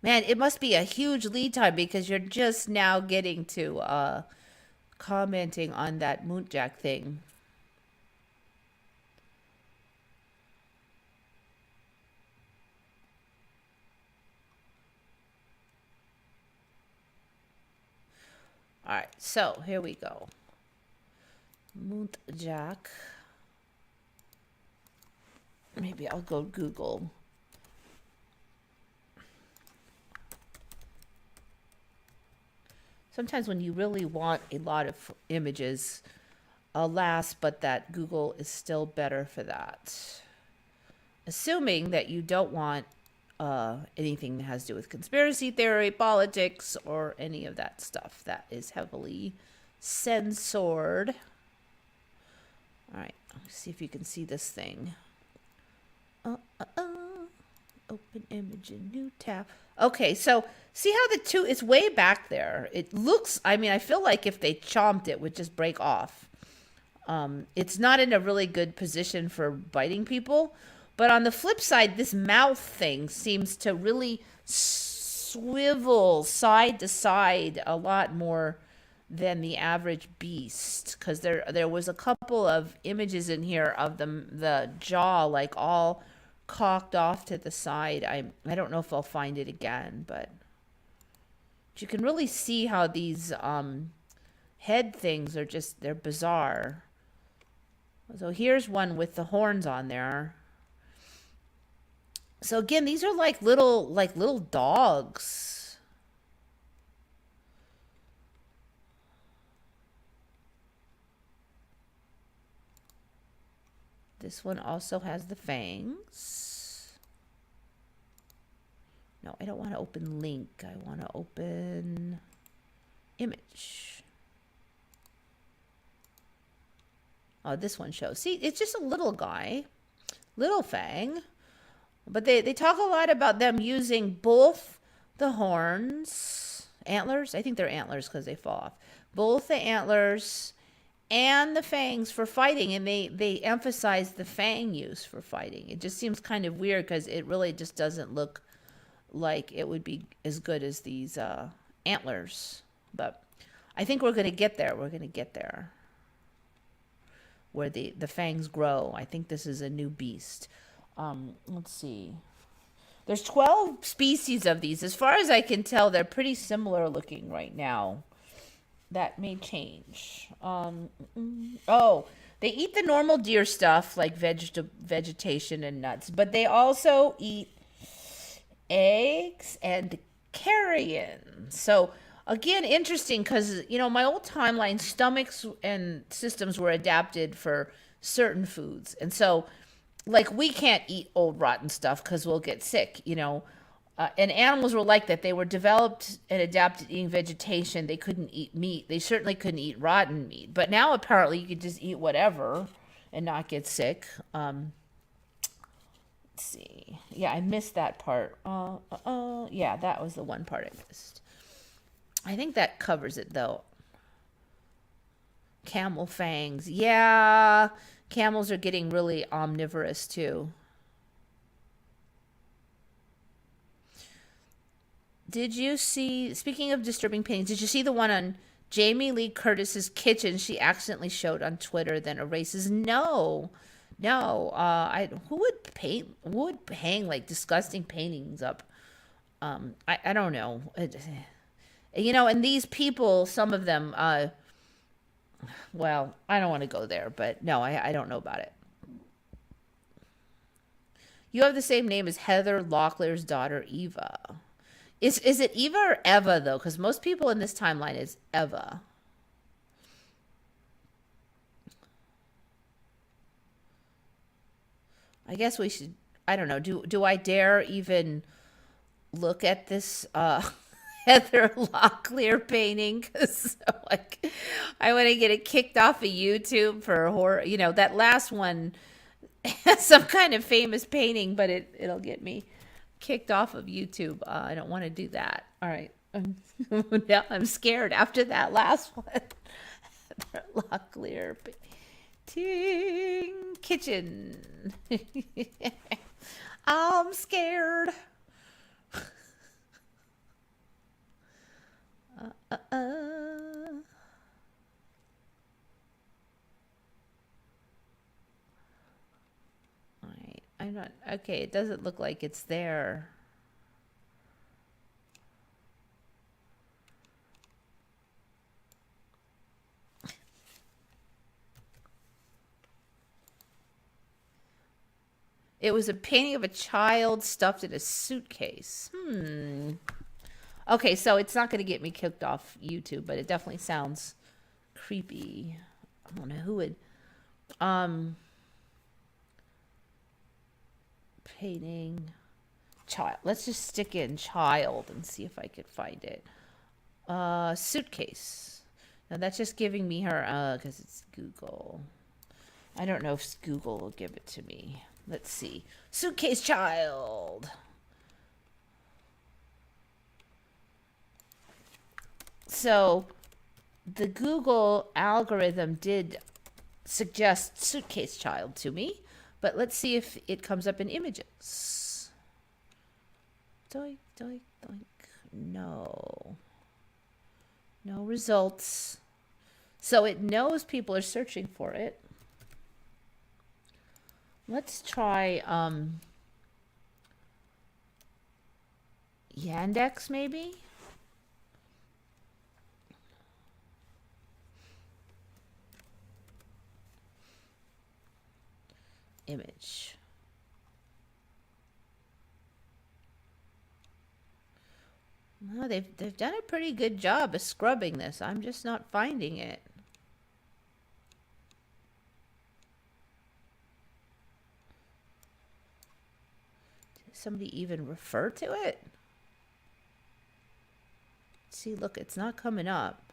Man, it must be a huge lead time because you're just now getting to commenting on that Muntjac thing. All right, so here we go. Muntjac. Maybe I'll go Google. Sometimes when you really want a lot of images, alas, but that Google is still better for that. Assuming that you don't want anything that has to do with conspiracy theory, politics, or any of that stuff that is heavily censored. All right, let's see if you can see this thing. Open image in new tab. Okay, so see how the two, it's way back there. It looks, I mean, I feel like if they chomped it would just break off. It's not in a really good position for biting people. But on the flip side, this mouth thing seems to really swivel side to side a lot more than the average beast. Because there was a couple of images in here of the jaw like all cocked off to the side. I don't know if I'll find it again, but you can really see how these head things are just, they're bizarre. So here's one with the horns on there. So again, these are like little dogs. This one also has the fangs. No, I don't want to open link. I want to open image. Oh, this one shows. See, it's just a little guy, little fang. But they talk a lot about them using both the horns, antlers. I think they're antlers because they fall off. Both the antlers and the fangs for fighting. And they emphasize the fang use for fighting. It just seems kind of weird because it really just doesn't look like it would be as good as these antlers. But I think we're going to get there. We're going to get there. Where the fangs grow. I think this is a new beast. Let's see. There's 12 species of these. As far as I can tell, they're pretty similar looking right now. That may change. Oh, they eat the normal deer stuff like vegetation and nuts, but they also eat eggs and carrion. So again, interesting because, you know, my old timeline, stomachs and systems were adapted for certain foods. And so like we can't eat old rotten stuff because we'll get sick, you know. And animals were like that. They were developed and adapted eating vegetation. They couldn't eat meat. They certainly couldn't eat rotten meat. But now apparently you could just eat whatever and not get sick. Let's see. Yeah, I missed that part. Yeah, that was the one part I missed. I think that covers it though. Camel fangs. Yeah. Camels are getting really omnivorous too. Did you see, speaking of disturbing paintings, did you see the one on Jamie Lee Curtis's kitchen she accidentally showed on Twitter, then erases? No. No. Who would hang like disgusting paintings up? I don't know. You know, and these people, some of them, well, I don't want to go there, but no, I don't know about it. You have the same name as Heather Locklear's daughter, Eva. Is it Eva or Eva, though? Because most people in this timeline is Eva. I guess we should, I don't know, do I dare even look at this Heather Locklear painting? Because like, I want to get it kicked off of YouTube for horror. You know, that last one has some kind of famous painting, but it'll get me kicked off of YouTube. I don't want to do that. All right. Now I'm scared after that last one. Heather Locklear kitchen. I'm scared. All right. I'm not. Okay, it doesn't look like it's there. It was a painting of a child stuffed in a suitcase. Okay, so it's not going to get me kicked off YouTube, but it definitely sounds creepy. I don't know who would. Painting child. Let's just stick in child and see if I could find it. Suitcase. Now that's just giving me her, because it's Google. I don't know if Google will give it to me. Let's see. Suitcase child. So the Google algorithm did suggest suitcase child to me, but let's see if it comes up in images. Doink, doink, doink. No. No results. So it knows people are searching for it. Let's try Yandex maybe? Image. No, they've done a pretty good job of scrubbing this. I'm just not finding it. Did somebody even refer to it? See, look, it's not coming up.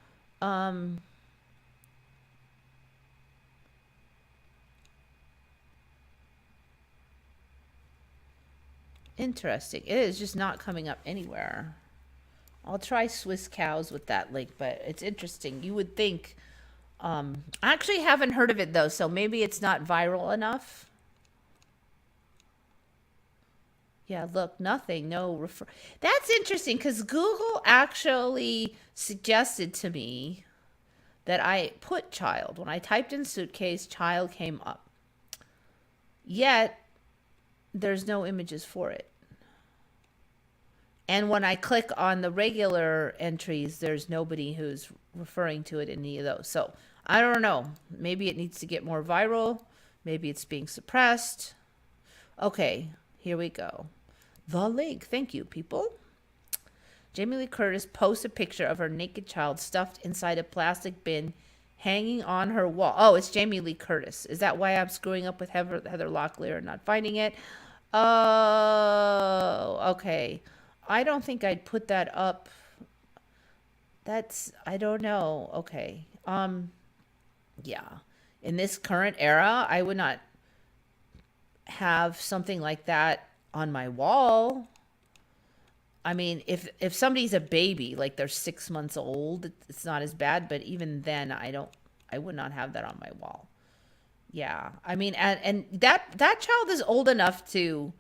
Interesting. It is just not coming up anywhere. I'll try Swiss cows with that link, but it's interesting. You would think, I actually haven't heard of it though, so maybe it's not viral enough. Yeah, look, nothing, no refer. That's interesting because Google actually suggested to me that I put child. When I typed in suitcase, child came up. Yet, there's no images for it. And when I click on the regular entries, there's nobody who's referring to it in any of those. So I don't know. Maybe it needs to get more viral. Maybe it's being suppressed. Okay, here we go. The link. Thank you, people. Jamie Lee Curtis posts a picture of her naked child stuffed inside a plastic bin hanging on her wall. Oh, it's Jamie Lee Curtis. Is that why I'm screwing up with Heather Locklear and not finding it? Oh, okay. I don't think I'd put that up. I don't know. Okay. Yeah. In this current era, I would not have something like that on my wall. I mean, if somebody's a baby, like they're 6 months old, it's not as bad, but even then I would not have that on my wall. Yeah. I mean, and that child is old enough to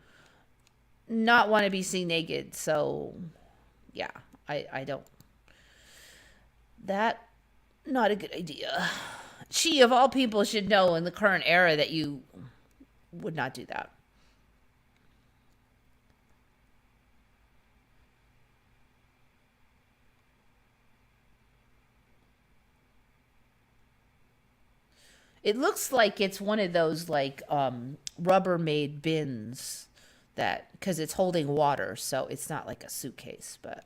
not want to be seen naked. So yeah, I don't, that, not a good idea. She of all people should know in the current era that you would not do that. It looks like it's one of those like Rubbermaid bins that, because it's holding water, so it's not like a suitcase, but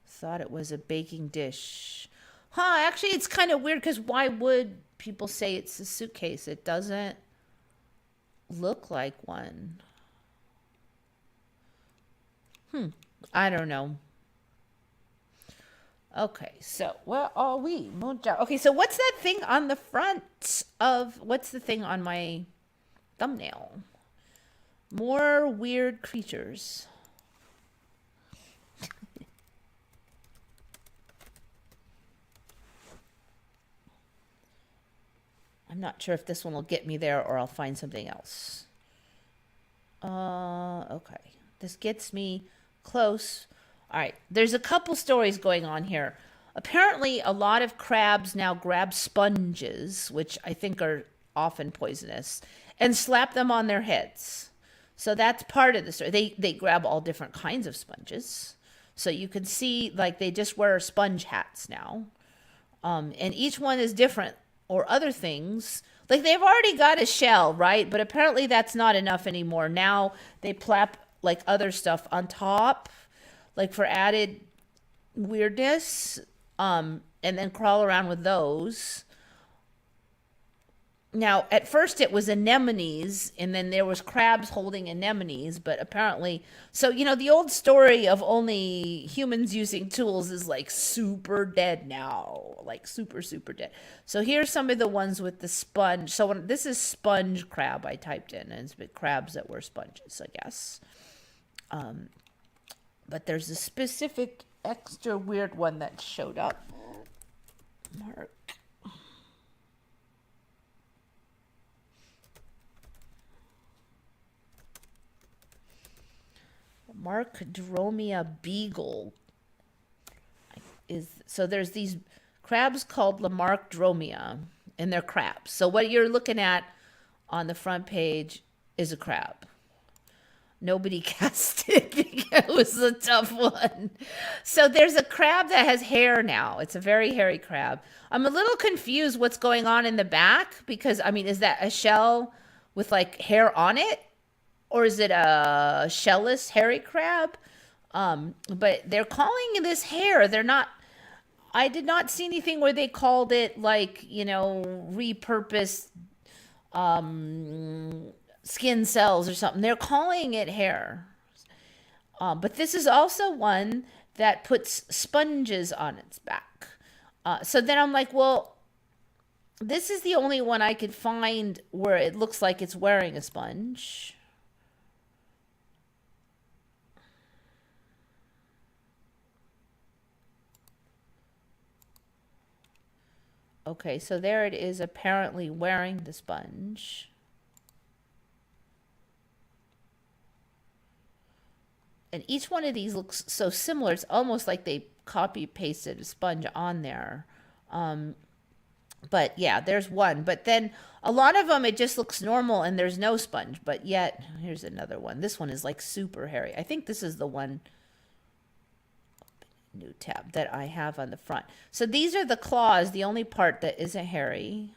thought it was a baking dish. Huh, actually it's kind of weird because why would people say it's a suitcase? It doesn't look like one. I don't know. Okay, so where are we? Muntjac. Okay, so what's that thing on the front of, what's the thing on my thumbnail? More weird creatures. I'm I'm not sure if this one will get me there or I'll find something else. Okay. This gets me close. All right. There's a couple stories going on here. Apparently, a lot of crabs now grab sponges, which I think are often poisonous, and slap them on their heads. So that's part of the story. They grab all different kinds of sponges. So you can see, like, they just wear sponge hats now. And each one is different or other things. Like, they've already got a shell, right? But apparently that's not enough anymore. Now they plap, like, other stuff on top, like, for added weirdness, and then crawl around with those. Now, at first it was anemones, and then there was crabs holding anemones, but apparently, so, the old story of only humans using tools is like super dead now, like super, super dead. So here's some of the ones with the sponge. So this is sponge crab I typed in, and it's been crabs that were sponges, I guess. But there's a specific extra weird one that showed up. Mark. Markdromia beagle so there's these crabs called Lamarckdromia, and they're crabs. So what you're looking at on the front page is a crab. Nobody guessed it because it was a tough one. So there's a crab that has hair now. It's a very hairy crab. I'm a little confused what's going on in the back because, is that a shell with like hair on it? Or is it a shellless hairy crab? But they're calling this hair. They're not. I did not see anything where they called it like, repurposed skin cells or something. They're calling it hair. But this is also one that puts sponges on its back. So then I'm like, well, this is the only one I could find where it looks like it's wearing a sponge. Okay, so there it is, apparently wearing the sponge. And each one of these looks so similar. It's almost like they copy pasted a sponge on there. But yeah, there's one. But then a lot of them, it just looks normal and there's no sponge. But yet, here's another one. This one is like super hairy. I think this is the one, new tab, that I have on the front. So these are the claws, the only part that isn't hairy.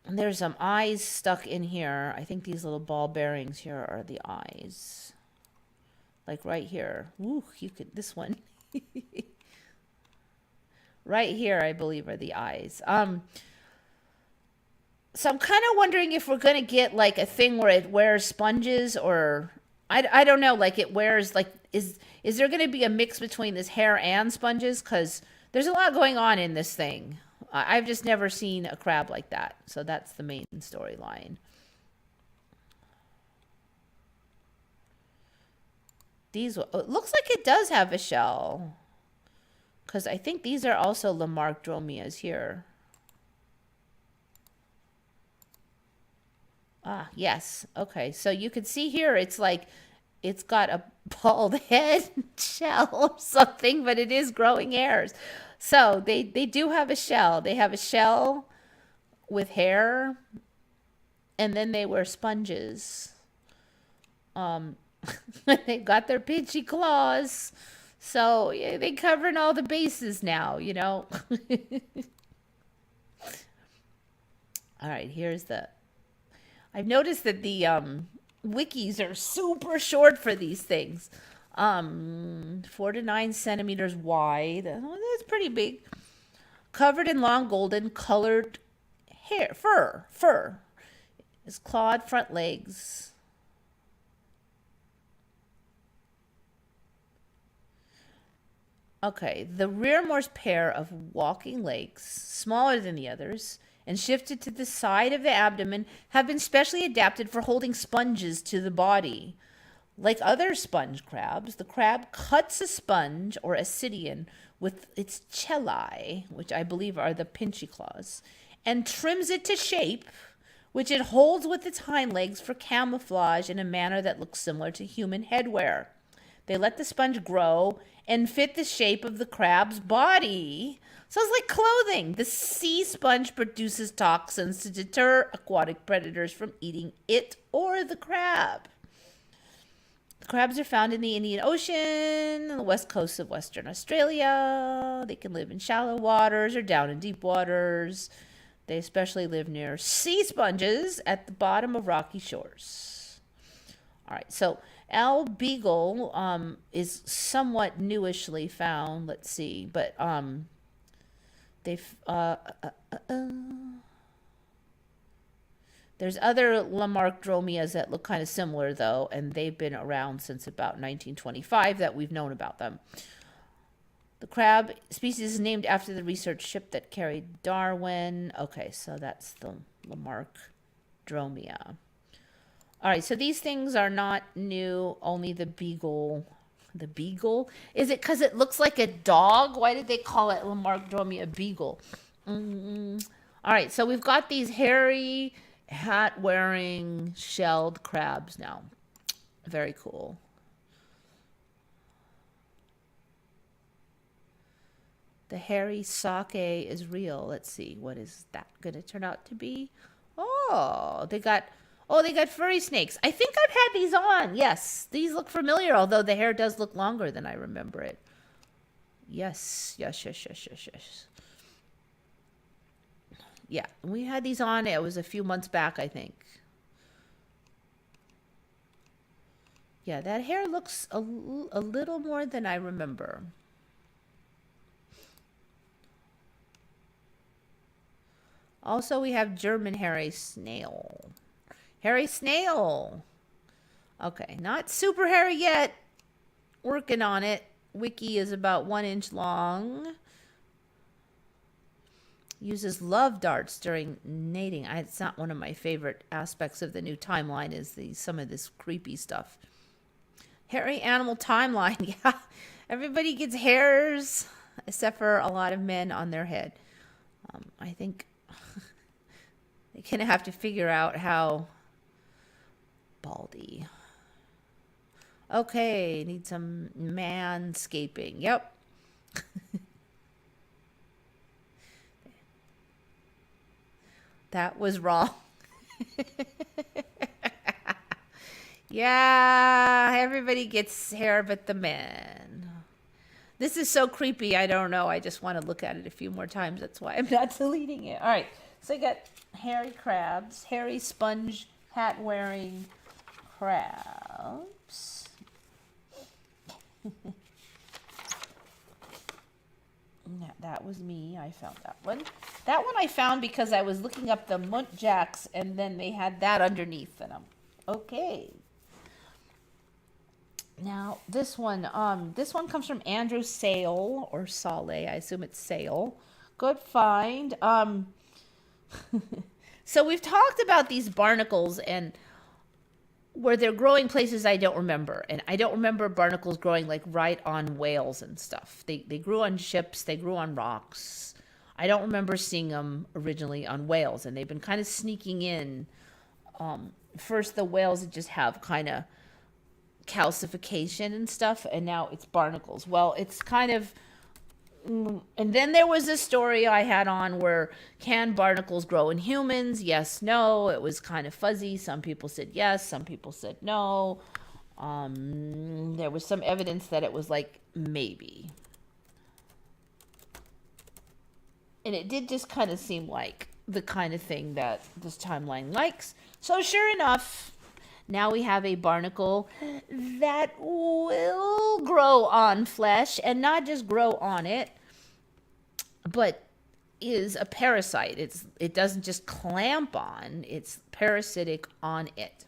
And there's some eyes stuck in here. I think these little ball bearings here are the eyes. Like right here. Ooh, this one. Right here, I believe, are the eyes. So I'm kind of wondering if we're going to get like a thing where it wears sponges, or I don't know, like it wears like, is there going to be a mix between this hair and sponges? Because there's a lot going on in this thing. I've just never seen a crab like that. So that's the main storyline. It looks like it does have a shell. Because I think these are also Lamarckdromias here. Ah, yes. Okay. So you can see here, it's like, it's got a bald head shell or something, but it is growing hairs. So they do have a shell. They have a shell with hair, and then they wear sponges. They've got their pinchy claws. So yeah, they're covering all the bases now, you know. All right, here's I've noticed that the wikis are super short for these things. 4 to 9 centimeters wide. Oh, that's pretty big. Covered in long golden colored hair, fur. It's clawed front legs. Okay, the rearmost pair of walking legs, smaller than the others, and shifted to the side of the abdomen, have been specially adapted for holding sponges to the body. Like other sponge crabs, the crab cuts a sponge or ascidian with its chellae, which I believe are the pinchy claws, and trims it to shape, which it holds with its hind legs for camouflage in a manner that looks similar to human headwear. They let the sponge grow and fit the shape of the crab's body. So it's like clothing. The sea sponge produces toxins to deter aquatic predators from eating it or the crab. The crabs are found in the Indian Ocean, on the west coast of Western Australia. They can live in shallow waters or down in deep waters. They especially live near sea sponges at the bottom of rocky shores. All right, so albeagle is somewhat newishly found. Let's see, but they've there's other Lamarckdromias that look kind of similar though, and they've been around since about 1925 that we've known about them. The crab species is named after the research ship that carried Darwin. Okay, so that's the Lamarckdromia. All right, so these things are not new, only the beagle. The beagle? Is it because it looks like a dog? Why did they call it Lamarckdromia beagle? All right, so we've got these hairy, hat-wearing, shelled crabs now. Very cool. The hairy sake is real. Let's see, what is that going to turn out to be? Oh, they got furry snakes. I think I've had these on. Yes, these look familiar, although the hair does look longer than I remember it. Yes. Yeah, we had these on. It was a few months back, I think. Yeah, that hair looks a little more than I remember. Also, we have German hairy snail. Hairy snail. Okay, not super hairy yet. Working on it. Wiki is about 1 inch long. Uses love darts during mating. It's not one of my favorite aspects of the new timeline is some of this creepy stuff. Hairy animal timeline. Yeah, everybody gets hairs except for a lot of men on their head. I think they're going to have to figure out how... Baldy. Okay, need some manscaping. Yep. That was wrong. Yeah, everybody gets hair but the men. This is so creepy, I don't know. I just want to look at it a few more times. That's why I'm not deleting it. All right, so I got hairy crabs, hairy sponge hat-wearing crabs. That was me. I found that one. That one I found because I was looking up the Muntjacs, and then they had that underneath, and I'm okay. Now this one comes from Andrew Sale or Sale. I assume it's Sale. Good find. So we've talked about these barnacles and where they're growing places I don't remember. And I don't remember barnacles growing like right on whales and stuff. They grew on ships. They grew on rocks. I don't remember seeing them originally on whales. And they've been kind of sneaking in. First, the whales just have kind of calcification and stuff. And now it's barnacles. Well, it's kind of... And then there was a story I had on where can barnacles grow in humans? Yes, no. It was kind of fuzzy. Some people said yes. Some people said no. There was some evidence that it was like maybe. And it did just kind of seem like the kind of thing that this timeline likes. So sure enough, now we have a barnacle that will grow on flesh and not just grow on it, but is a parasite. It doesn't just clamp on, it's parasitic on it.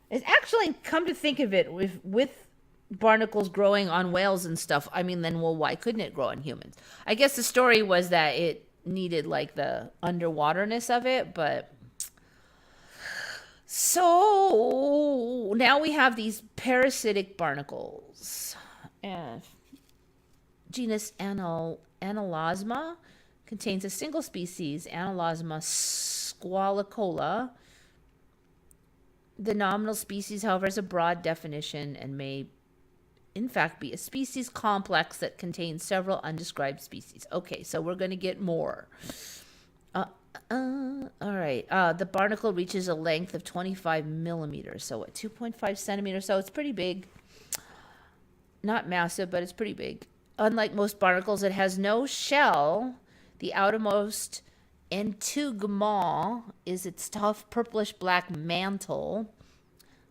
It's actually, come to think of it, with barnacles growing on whales and stuff, I mean, then, well, why couldn't it grow on humans? I guess the story was that it needed like the underwaterness of it, but... So now we have these parasitic barnacles. Genus Analasma contains a single species, Anolosma squalicola. The nominal species, however, is a broad definition and may, in fact, be a species complex that contains several undescribed species. Okay, so we're going to get more. All right. The barnacle reaches a length of 25 millimeters, so what, 2.5 centimeters? So it's pretty big. Not massive, but it's pretty big. Unlike most barnacles, it has no shell. The outermost integument is its tough purplish black mantle.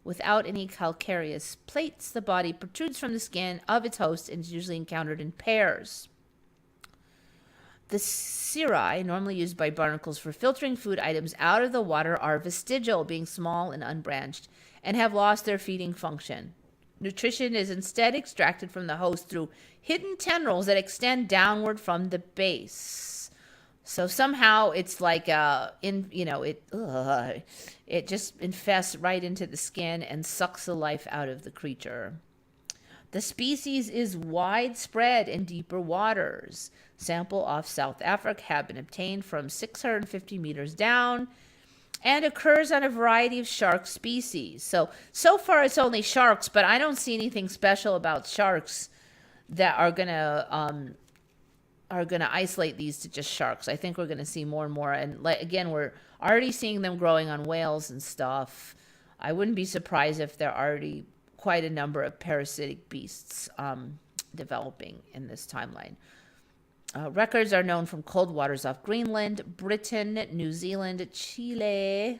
Without any calcareous plates, the body protrudes from the skin of its host and is usually encountered in pairs. The cirri, normally used by barnacles for filtering food items out of the water, are vestigial, being small and unbranched, and have lost their feeding function. Nutrition is instead extracted from the host through hidden tendrils that extend downward from the base. So somehow it's like it just infests right into the skin and sucks the life out of the creature. The species is widespread in deeper waters. Sample off South Africa have been obtained from 650 meters down and occurs on a variety of shark species. So far it's only sharks, but I don't see anything special about sharks that are gonna isolate these to just sharks. I think we're gonna see more and more. And again, we're already seeing them growing on whales and stuff. I wouldn't be surprised if there are already quite a number of parasitic beasts developing in this timeline. Records are known from cold waters off Greenland, Britain, New Zealand, Chile,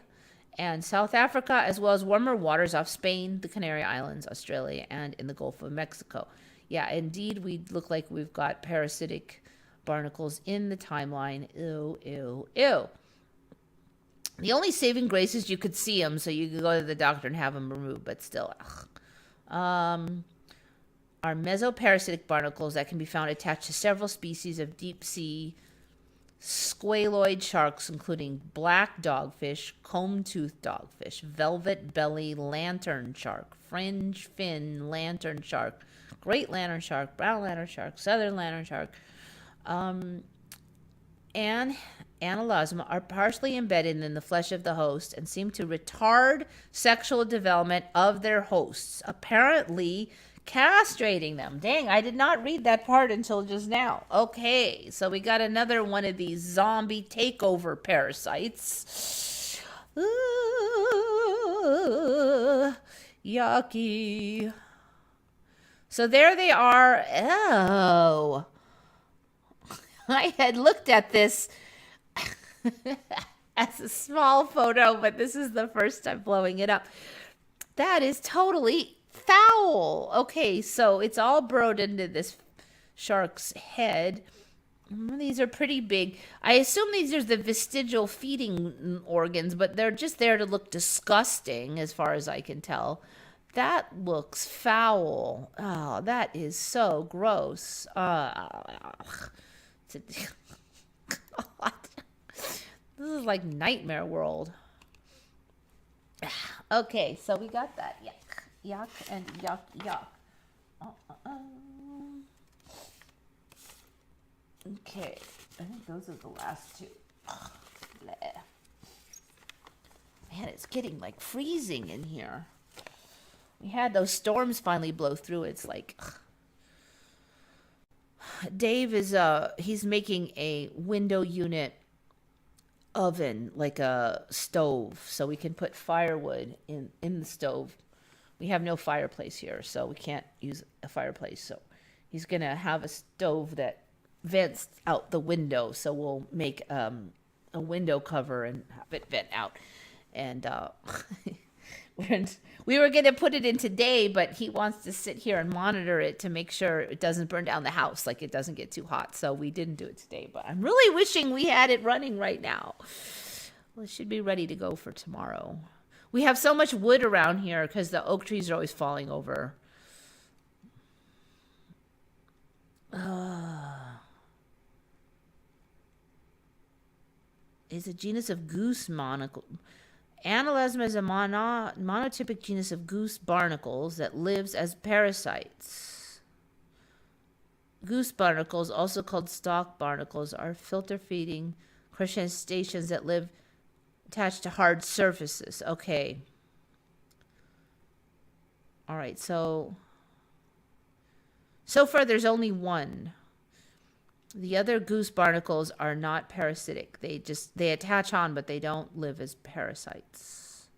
and South Africa, as well as warmer waters off Spain, the Canary Islands, Australia, and in the Gulf of Mexico. Yeah, indeed, we look like we've got parasitic barnacles in the timeline. Ew, ew, ew. The only saving grace is you could see them, so you could go to the doctor and have them removed, but still, are mesoparasitic barnacles that can be found attached to several species of deep-sea squaloid sharks, including black dogfish, comb-toothed dogfish, velvet belly lantern shark, fringe fin lantern shark, great lantern shark, brown lantern shark, southern lantern shark, and Anolosma are partially embedded in the flesh of the host and seem to retard sexual development of their hosts, apparently castrating them. Dang, I did not read that part until just now. Okay, so we got another one of these zombie takeover parasites. Yucky. So there they are. Oh. I had looked at this as a small photo, but this is the first time blowing it up. That is totally foul. Okay, so it's all burrowed into this shark's head. These are pretty big. I assume these are the vestigial feeding organs, but they're just there to look disgusting as far as I can tell. That looks foul. Oh, that is so gross. This is like nightmare world. Okay, so we got that. Yuck, yuck, and yuck, yuck. Okay, I think those are the last two. Bleh. Man, it's getting like freezing in here. We had those storms finally blow through. It's like Dave is he's making a window unit oven, like a stove, so we can put firewood in the stove. We have no fireplace here, so we can't use a fireplace. So he's gonna have a stove that vents out the window. So we'll make a window cover and have it vent out. And we were going to put it in today, but he wants to sit here and monitor it to make sure it doesn't burn down the house, like it doesn't get too hot. So we didn't do it today, but I'm really wishing we had it running right now. Well, it should be ready to go for tomorrow. We have so much wood around here because the oak trees are always falling over. It's a genus of goose monocle. Anolosma is a monotypic genus of goose barnacles that lives as parasites. goose barnacles, also called stalk barnacles, are filter feeding crustaceans that live attached to hard surfaces. Okay. All right. So far there's only one. The other goose barnacles are not parasitic. They attach on, but they don't live as parasites.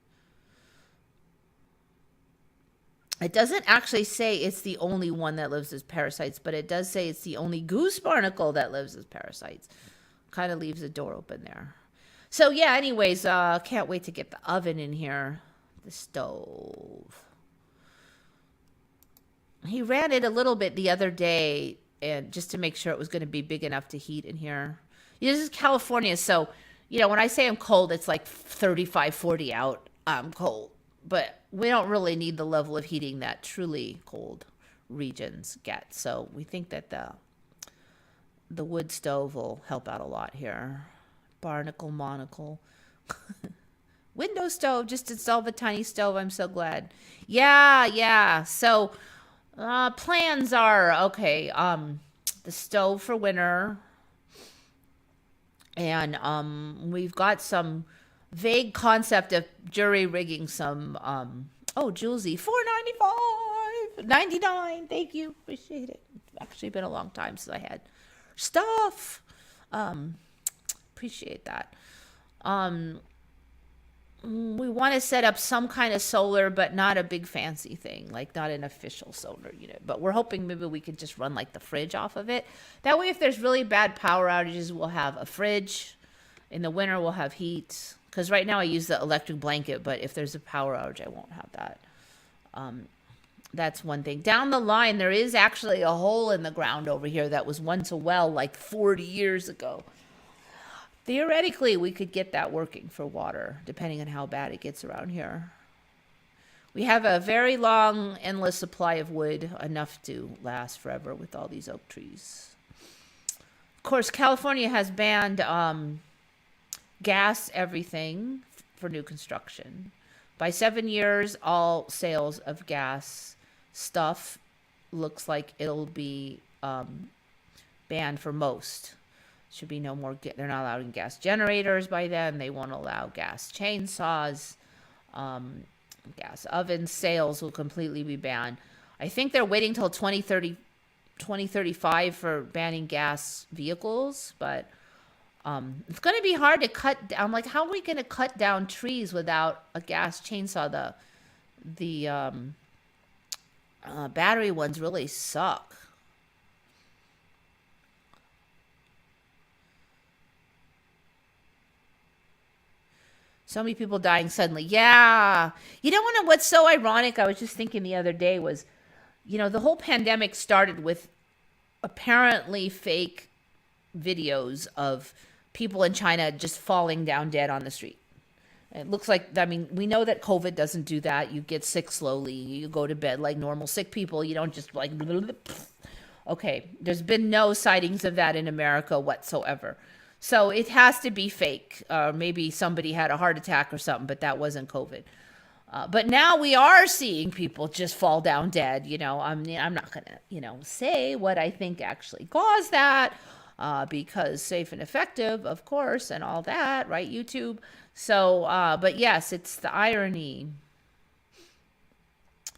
It doesn't actually say it's the only one that lives as parasites, but it does say it's the only goose barnacle that lives as parasites. Kind of leaves the door open there. So yeah, anyways, can't wait to get the oven in here. The stove. He ran it a little bit the other day, and just to make sure it was going to be big enough to heat in here. This is California, so when I say I'm cold, it's like 35, 40 out. I'm cold, but we don't really need the level of heating that truly cold regions get. So we think that the wood stove will help out a lot here. Barnacle, monocle. Window stove, just installed the tiny stove. I'm so glad. Yeah. So plans are, okay, the stove for winter. And we've got some vague concept of jury rigging some, Julesy, $4.95, $99. Thank you. Appreciate it. It's actually been a long time since I had stuff. Appreciate that. We want to set up some kind of solar, but not a big fancy thing, like not an official solar unit. But we're hoping maybe we could just run like the fridge off of it. That way, if there's really bad power outages, we'll have a fridge. In the winter, we'll have heat. Because right now I use the electric blanket, but if there's a power outage, I won't have that. That's one thing. Down the line, there is actually a hole in the ground over here that was once a well like 40 years ago. Theoretically, we could get that working for water, depending on how bad it gets around here. We have a very long, endless supply of wood, enough to last forever with all these oak trees. Of course, California has banned gas everything for new construction. By 7 years, all sales of gas stuff looks like it'll be banned for most. Should be no more. They're not allowing gas generators by then. They won't allow gas chainsaws. Gas oven sales will completely be banned. I think they're waiting till 2035 for banning gas vehicles, but it's going to be hard to cut down. Like, how are we going to cut down trees without a gas chainsaw? The battery ones really suck. So many people dying suddenly. Yeah. What's so ironic? I was just thinking the other day was, the whole pandemic started with apparently fake videos of people in China just falling down dead on the street. It looks like, we know that COVID doesn't do that. You get sick slowly. You go to bed like normal sick people. You don't just like, okay, there's been no sightings of that in America whatsoever. So it has to be fake. Maybe somebody had a heart attack or something, but that wasn't COVID. But now we are seeing people just fall down dead. I'm not going to, say what I think actually caused that, because safe and effective, of course, and all that, right, YouTube? So, but yes, it's the irony.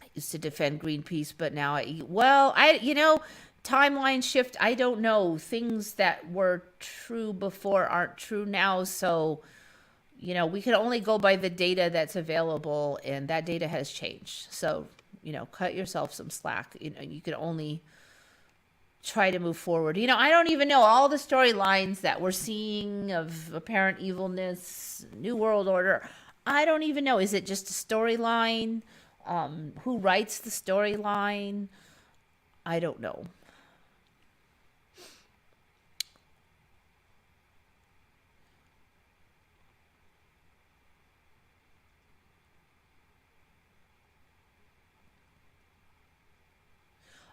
I used to defend Greenpeace, but now timeline shift, I don't know. Things that were true before aren't true now. So, we can only go by the data that's available, and that data has changed. So, cut yourself some slack. You can only try to move forward. I don't even know all the storylines that we're seeing of apparent evilness, New World Order. I don't even know. Is it just a storyline? Who writes the storyline? I don't know.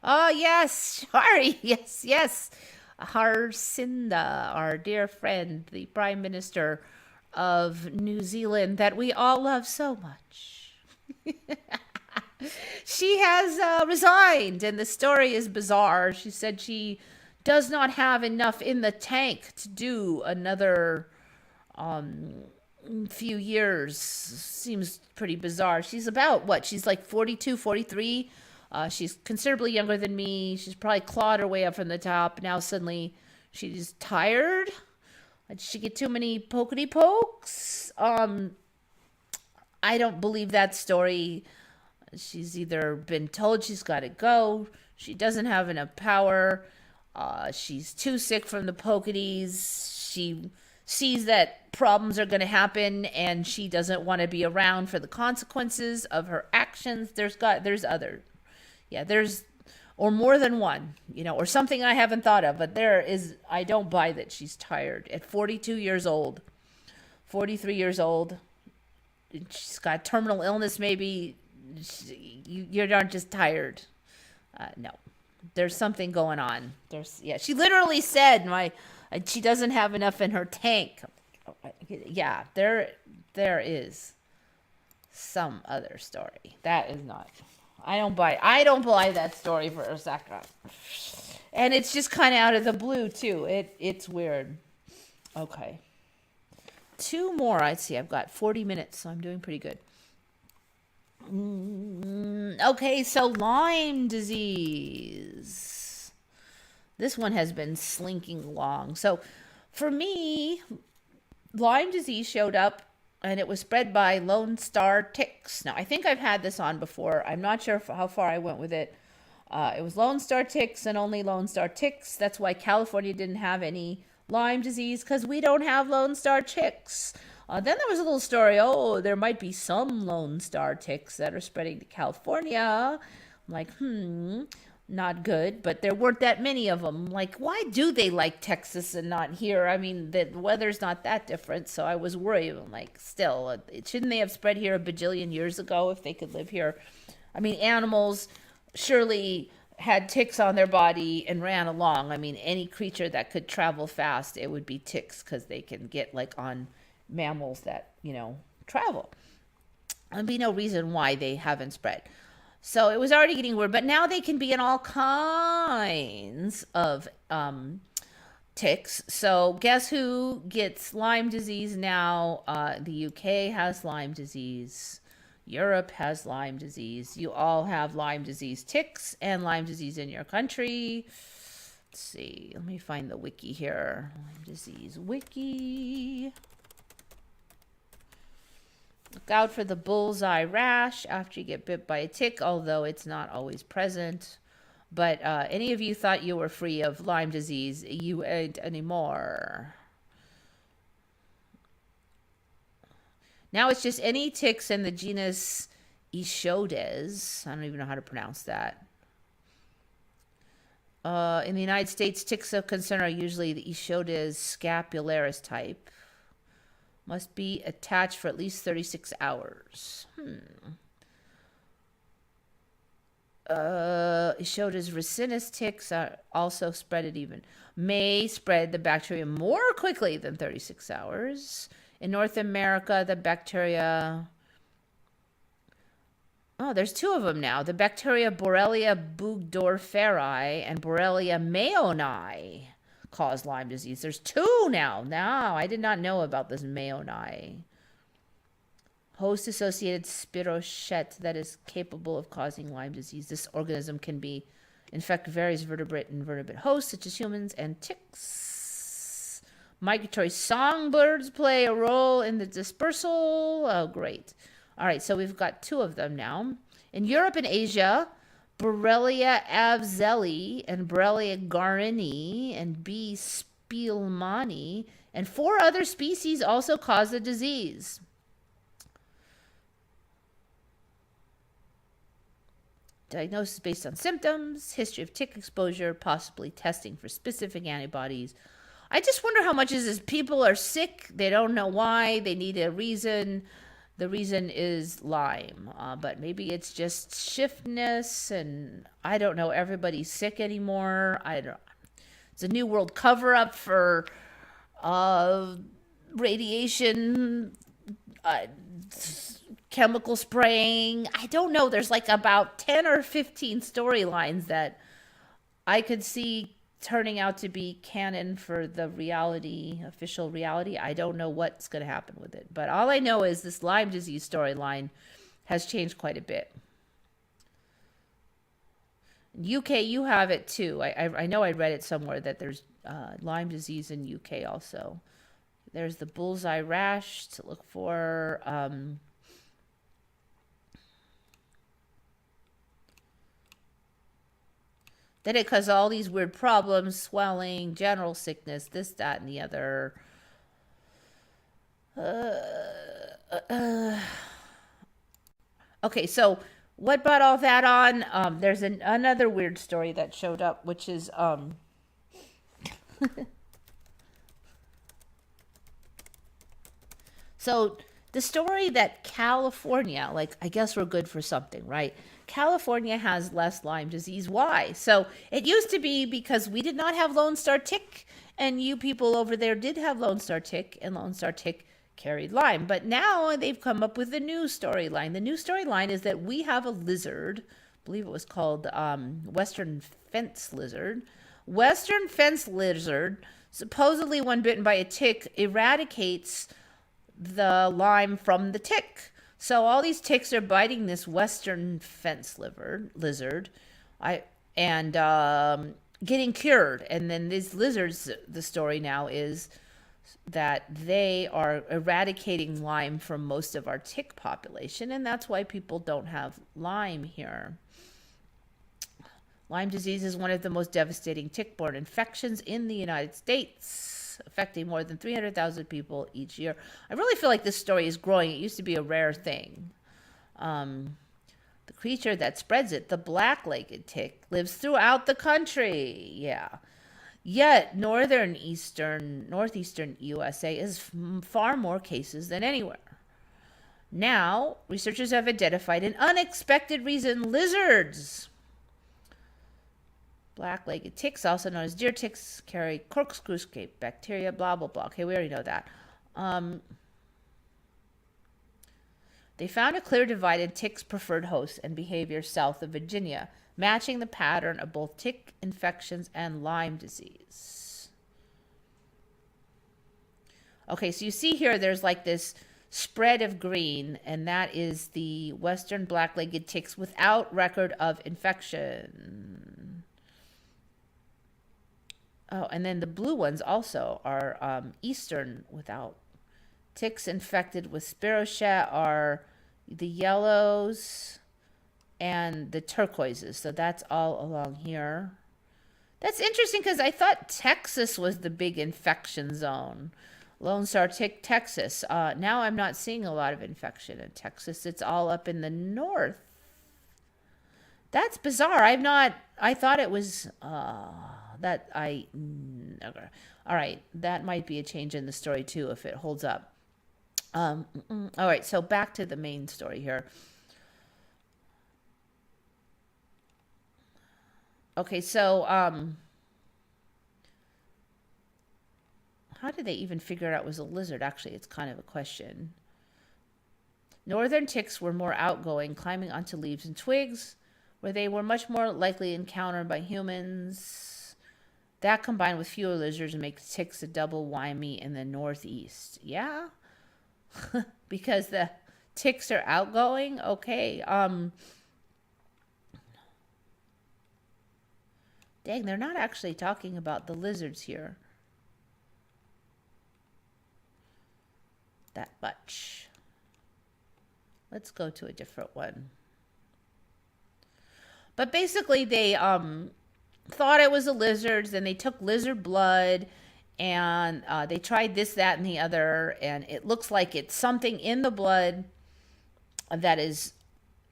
Oh, yes, sorry. Yes. Harsinda, our dear friend, the Prime Minister of New Zealand that we all love so much. She has resigned, and the story is bizarre. She said she does not have enough in the tank to do another few years. Seems pretty bizarre. She's about what? She's like 42, 43. She's considerably younger than me. She's probably clawed her way up from the top. Now suddenly she's tired. Did she get too many pokety pokes? I don't believe that story. She's either been told she's got to go, she doesn't have enough power, she's too sick from the pokities, she sees that problems are going to happen and she doesn't want to be around for the consequences of her actions. There's other, yeah, there's, or more than one, or something I haven't thought of, but there is, I don't buy that she's tired at 42 years old, 43 years old. She's got terminal illness, maybe. You're not just tired. No, there's something going on. She literally said she doesn't have enough in her tank. Yeah, there is some other story. That is not. I don't buy that story for a second. And it's just kind of out of the blue too. It's weird. Okay. Two more. I'd see. I've got 40 minutes, so I'm doing pretty good. Okay, so Lyme disease. This one has been slinking along. So for me, Lyme disease showed up and it was spread by Lone Star ticks. Now, I think I've had this on before. I'm not sure how far I went with it. It was Lone Star ticks and only Lone Star ticks. That's why California didn't have any Lyme disease, because we don't have Lone Star ticks. Then there was a little story, there might be some Lone Star ticks that are spreading to California. I'm like, not good, but there weren't that many of them. Like, why do they like Texas and not here? I mean, the weather's not that different, so I was worried. I'm like, still, shouldn't they have spread here a bajillion years ago if they could live here? I mean, animals surely had ticks on their body and ran along. I mean, any creature that could travel fast, it would be ticks, because they can get like on mammals that travel. There'd be no reason why they haven't spread. So it was already getting weird, but now they can be in all kinds of ticks. So guess who gets Lyme disease now? The UK has Lyme disease. Europe has Lyme disease. You all have Lyme disease ticks and Lyme disease in your country. Let's see. Let me find the wiki here. Lyme disease wiki. Look out for the bullseye rash after you get bit by a tick, although it's not always present. But any of you thought you were free of Lyme disease, you ain't anymore. Now it's just any ticks in the genus Ishodes. I don't even know how to pronounce that. In the United States, ticks of concern are usually the Ishodes scapularis type. Must be attached for at least 36 hours. Ishodes ricinus ticks are also may spread the bacteria more quickly than 36 hours. In North America, the bacteria... there's two of them now. The bacteria Borrelia burgdorferi and Borrelia mayoni cause Lyme disease. There's two now. I did not know about this mayoni. Host-associated spirochete that is capable of causing Lyme disease. This organism can infect various vertebrate and invertebrate hosts, such as humans and ticks. Migratory songbirds play a role in the dispersal. Oh, great. All right, so we've got two of them now. In Europe and Asia, Borrelia avzeli and Borrelia garini and B. spielmani and 4 other species also cause the disease. Diagnosis based on symptoms, history of tick exposure, possibly testing for specific antibodies. I just wonder how much is this. People are sick. They don't know why. They need a reason. The reason is Lyme. But maybe it's just shiftness, and I don't know. Everybody's sick anymore. It's a new world cover-up for radiation chemical spraying. I don't know. There's like about 10 or 15 storylines that I could see turning out to be canon for the reality, official reality. I don't know what's going to happen with it. But all I know is this Lyme disease storyline has changed quite a bit. UK, you have it too. I know I read it somewhere that there's Lyme disease in UK also. There's the bullseye rash to look for. Then it causes all these weird problems, swelling, general sickness, this, that, and the other. Okay, so what brought all that on? There's another weird story that showed up, which is so the story that California, like, I guess we're good for something, right? California has less Lyme disease. Why? So it used to be because we did not have Lone Star Tick, and you people over there did have Lone Star Tick, and Lone Star Tick carried Lyme. But now they've come up with a new storyline. The new storyline is that we have a lizard, I believe it was called Western fence lizard. Western fence lizard, supposedly when bitten by a tick, eradicates the Lyme from the tick. So all these ticks are biting this Western fence lizard, getting cured. And then these lizards, the story now is that they are eradicating Lyme from most of our tick population, and that's why people don't have Lyme here. Lyme disease is one of the most devastating tick-borne infections in the United States, affecting more than 300,000 people each year. I really feel like this story is growing. It used to be a rare thing. The creature that spreads it, the black-legged tick, lives throughout the country. Yeah. Yet northeastern USA is far more cases than anywhere. Now, researchers have identified an unexpected reason lizards, black-legged ticks, also known as deer ticks, carry corkscrew-shaped bacteria, blah, blah, blah. Okay, we already know that. They found a clear divide in ticks' preferred hosts and behavior south of Virginia, matching the pattern of both tick infections and Lyme disease. Okay, so you see here there's like this spread of green, and that is the Western black-legged ticks without record of infection. Oh, and then the blue ones also are Eastern without. Ticks infected with spirochete are the yellows and the turquoises. So that's all along here. That's interesting because I thought Texas was the big infection zone. Lone Star Tick, Texas. Now I'm not seeing a lot of infection in Texas. It's all up in the north. That's bizarre. I thought it was, okay. All right. That might be a change in the story too, if it holds up. All right. So back to the main story here. Okay. So, how did they even figure out it was a lizard? Actually, it's kind of a question. Northern ticks were more outgoing, climbing onto leaves and twigs, where they were much more likely encountered by humans. That combined with fewer lizards makes ticks a double whammy in the Northeast. Yeah? Because the ticks are outgoing? Okay. Dang, they're not actually talking about the lizards here that much. Let's go to a different one. But basically they thought it was the lizards, and they took lizard blood, and they tried this, that, and the other, and it looks like it's something in the blood that is,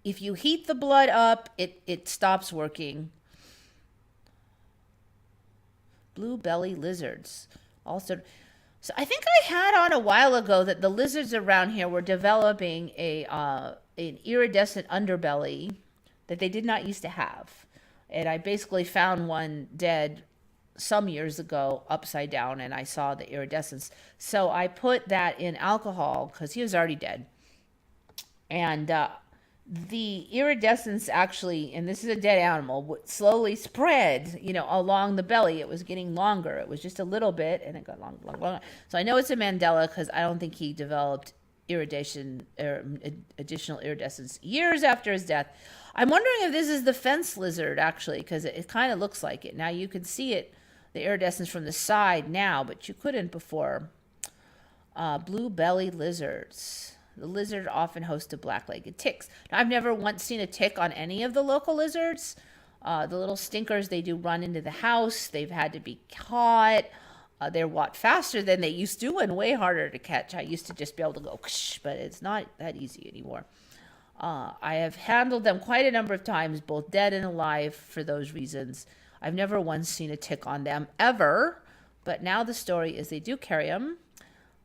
if you heat the blood up, it stops working. Blue belly lizards. Also, so I think I had on a while ago that the lizards around here were developing an iridescent underbelly that they did not used to have. And I basically found one dead some years ago upside down, and I saw the iridescence. So I put that in alcohol because he was already dead. And the iridescence actually, and this is a dead animal, would slowly spread, along the belly. It was getting longer. It was just a little bit, and it got longer. So I know it's a Mandela because I don't think he developed iridation or additional iridescence years after his death. I'm wondering if this is the fence lizard actually, because it kind of looks like it. Now you can see it, the iridescence from the side now, but you couldn't before. Blue belly lizards. The lizard often hosts black-legged ticks. Now, I've never once seen a tick on any of the local lizards. The little stinkers, they do run into the house. They've had to be caught. They're a lot faster than they used to and way harder to catch. I used to just be able to go, but it's not that easy anymore. I have handled them quite a number of times, both dead and alive, for those reasons. I've never once seen a tick on them, ever. But now the story is they do carry them.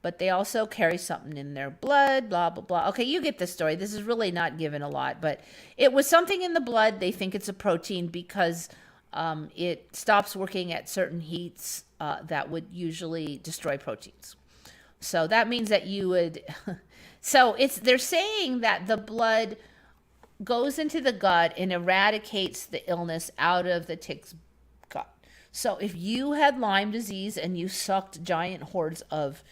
But they also carry something in their blood, blah, blah, blah. Okay, you get the story. This is really not given a lot, but it was something in the blood. They think it's a protein because it stops working at certain heats that would usually destroy proteins. So that means that you would, they're saying that the blood goes into the gut and eradicates the illness out of the tick's gut. So if you had Lyme disease and you sucked giant hordes of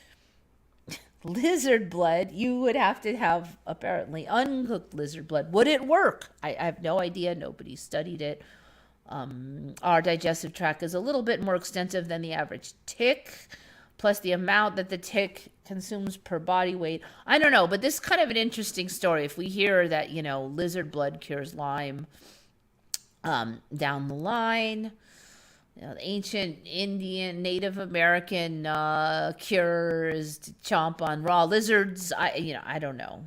lizard blood, you would have to have apparently uncooked lizard blood. Would it work? I have no idea. Nobody studied it. Our digestive tract is a little bit more extensive than the average tick, plus the amount that the tick consumes per body weight. I don't know, but this is kind of an interesting story. If we hear that, lizard blood cures Lyme down the line, the ancient Indian, Native American cures to chomp on raw lizards. I don't know.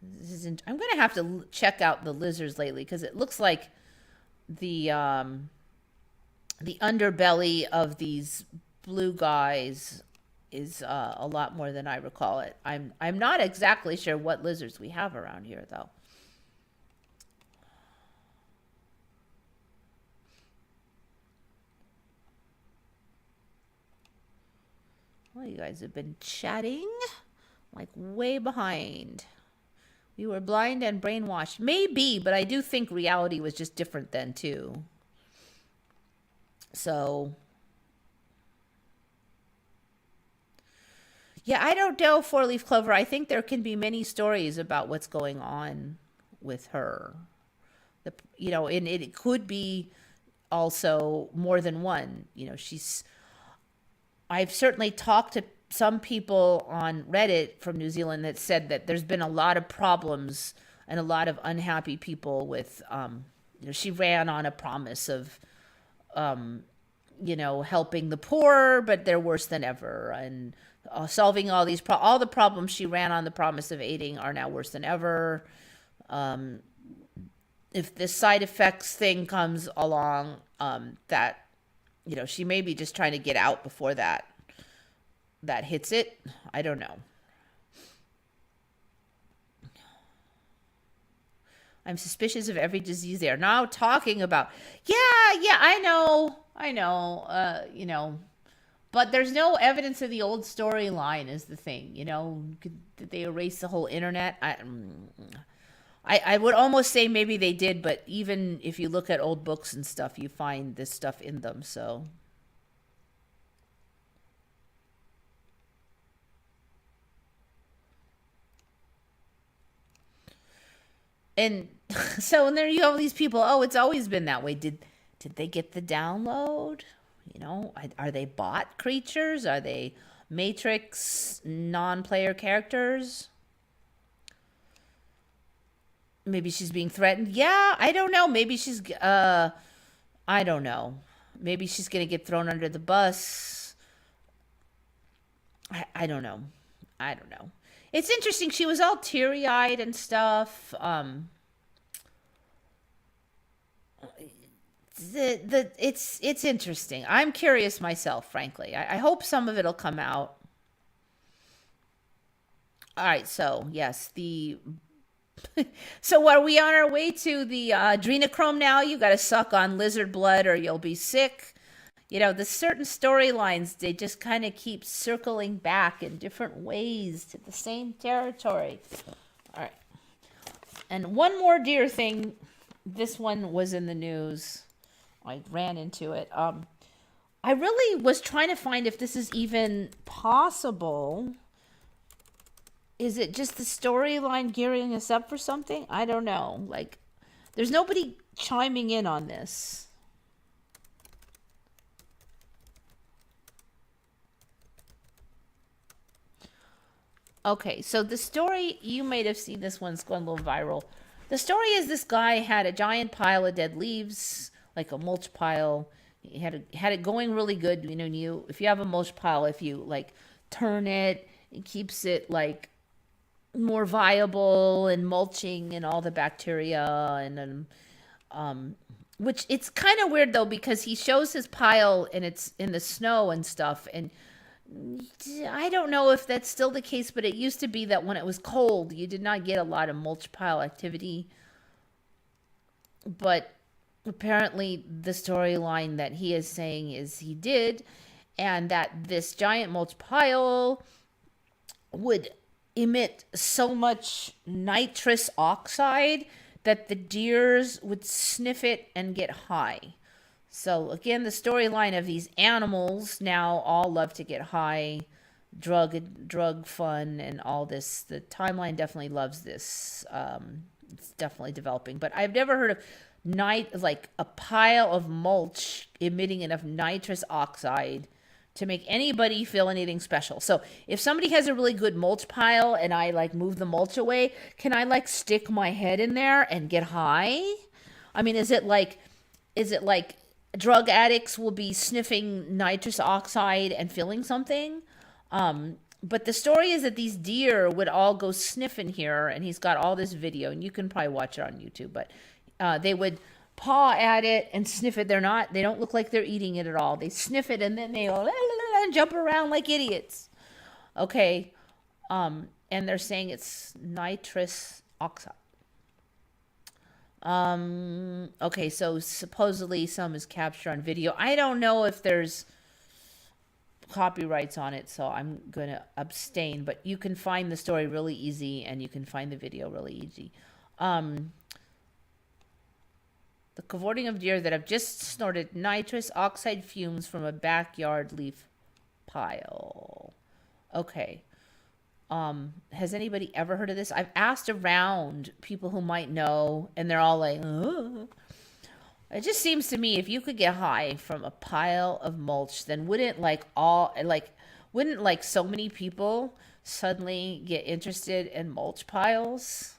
I'm going to have to check out the lizards lately because it looks like the underbelly of these blue guys is a lot more than I recall it. I'm not exactly sure what lizards we have around here though. Well, you guys have been chatting like way behind. We were blind and brainwashed. Maybe, but I do think reality was just different then too. So, yeah, I don't know, four-leaf clover. I think there can be many stories about what's going on with her. And it could be also more than one. I've certainly talked to some people on Reddit from New Zealand that said that there's been a lot of problems and a lot of unhappy people with, she ran on a promise of, helping the poor, but they're worse than ever. And solving all all the problems she ran on the promise of aiding are now worse than ever. If this side effects thing comes along, that she may be just trying to get out before that hits it. I don't know. I'm suspicious of every disease they are now talking about. Yeah, I know. But there's no evidence of the old storyline is the thing. Did they erase the whole internet? I would almost say maybe they did, but even if you look at old books and stuff, you find this stuff in them, so. And so and there you have these people, oh, it's always been that way. Did they get the download? Are they bot creatures? Are they Matrix non-player characters? Maybe she's being threatened. Yeah, I don't know. Maybe she's I don't know. Maybe she's going to get thrown under the bus. I don't know. I don't know. It's interesting. She was all teary-eyed and stuff. It's interesting. I'm curious myself, frankly. I hope some of it'll come out. All right, so yes, so are we on our way to the adrenochrome now? You got to suck on lizard blood or you'll be sick. The certain storylines, they just kind of keep circling back in different ways to the same territory. All right. And one more deer thing. This one was in the news. I ran into it. I really was trying to find if this is even possible. Is it just the storyline gearing us up for something? I don't know. Like, there's nobody chiming in on this. Okay, so the story, you might have seen this one's going a little viral. The story is this guy had a giant pile of dead leaves, like a mulch pile. He had it going really good. You know, if you have a mulch pile, if you like turn it, it keeps it like more viable and mulching and all the bacteria and which it's kind of weird though because he shows his pile and it's in the snow and stuff, and I don't know if that's still the case, but it used to be that when it was cold, you did not get a lot of mulch pile activity. But apparently, the storyline that he is saying is he did, and that this giant mulch pile would emit so much nitrous oxide that the deers would sniff it and get high. So again, the storyline of these animals now all love to get high, drug fun, and all this. The timeline definitely loves this. It's definitely developing, but I've never heard of like a pile of mulch emitting enough nitrous oxide to make anybody feel anything special. So if somebody has a really good mulch pile and I like move the mulch away, can I like stick my head in there and get high? I mean, is it like drug addicts will be sniffing nitrous oxide and feeling something? But the story is that these deer would all go sniffing here, and he's got all this video, and you can probably watch it on YouTube, but they would paw at it and sniff it. They don't look like they're eating it at all. They sniff it and then they go la, la, la, and jump around like idiots. Okay. And they're saying it's nitrous oxide. Okay, so supposedly some is captured on video. I don't know if there's copyrights on it, so I'm going to abstain, but you can find the story really easy and you can find the video really easy. The cavorting of deer that have just snorted nitrous oxide fumes from a backyard leaf pile. Okay. Has anybody ever heard of this? I've asked around people who might know, and they're all like, oh. It just seems to me if you could get high from a pile of mulch, then wouldn't so many people suddenly get interested in mulch piles?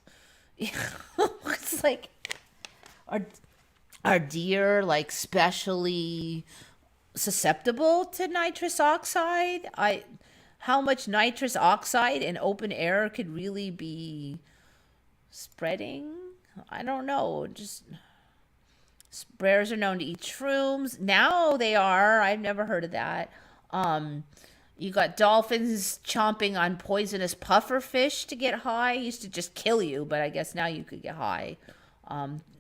It's like, are deer like specially susceptible to nitrous oxide? How much nitrous oxide in open air could really be spreading? I don't know. Just bears are known to eat shrooms. Now they are. I've never heard of that. You got dolphins chomping on poisonous puffer fish to get high. It used to just kill you, but I guess now you could get high.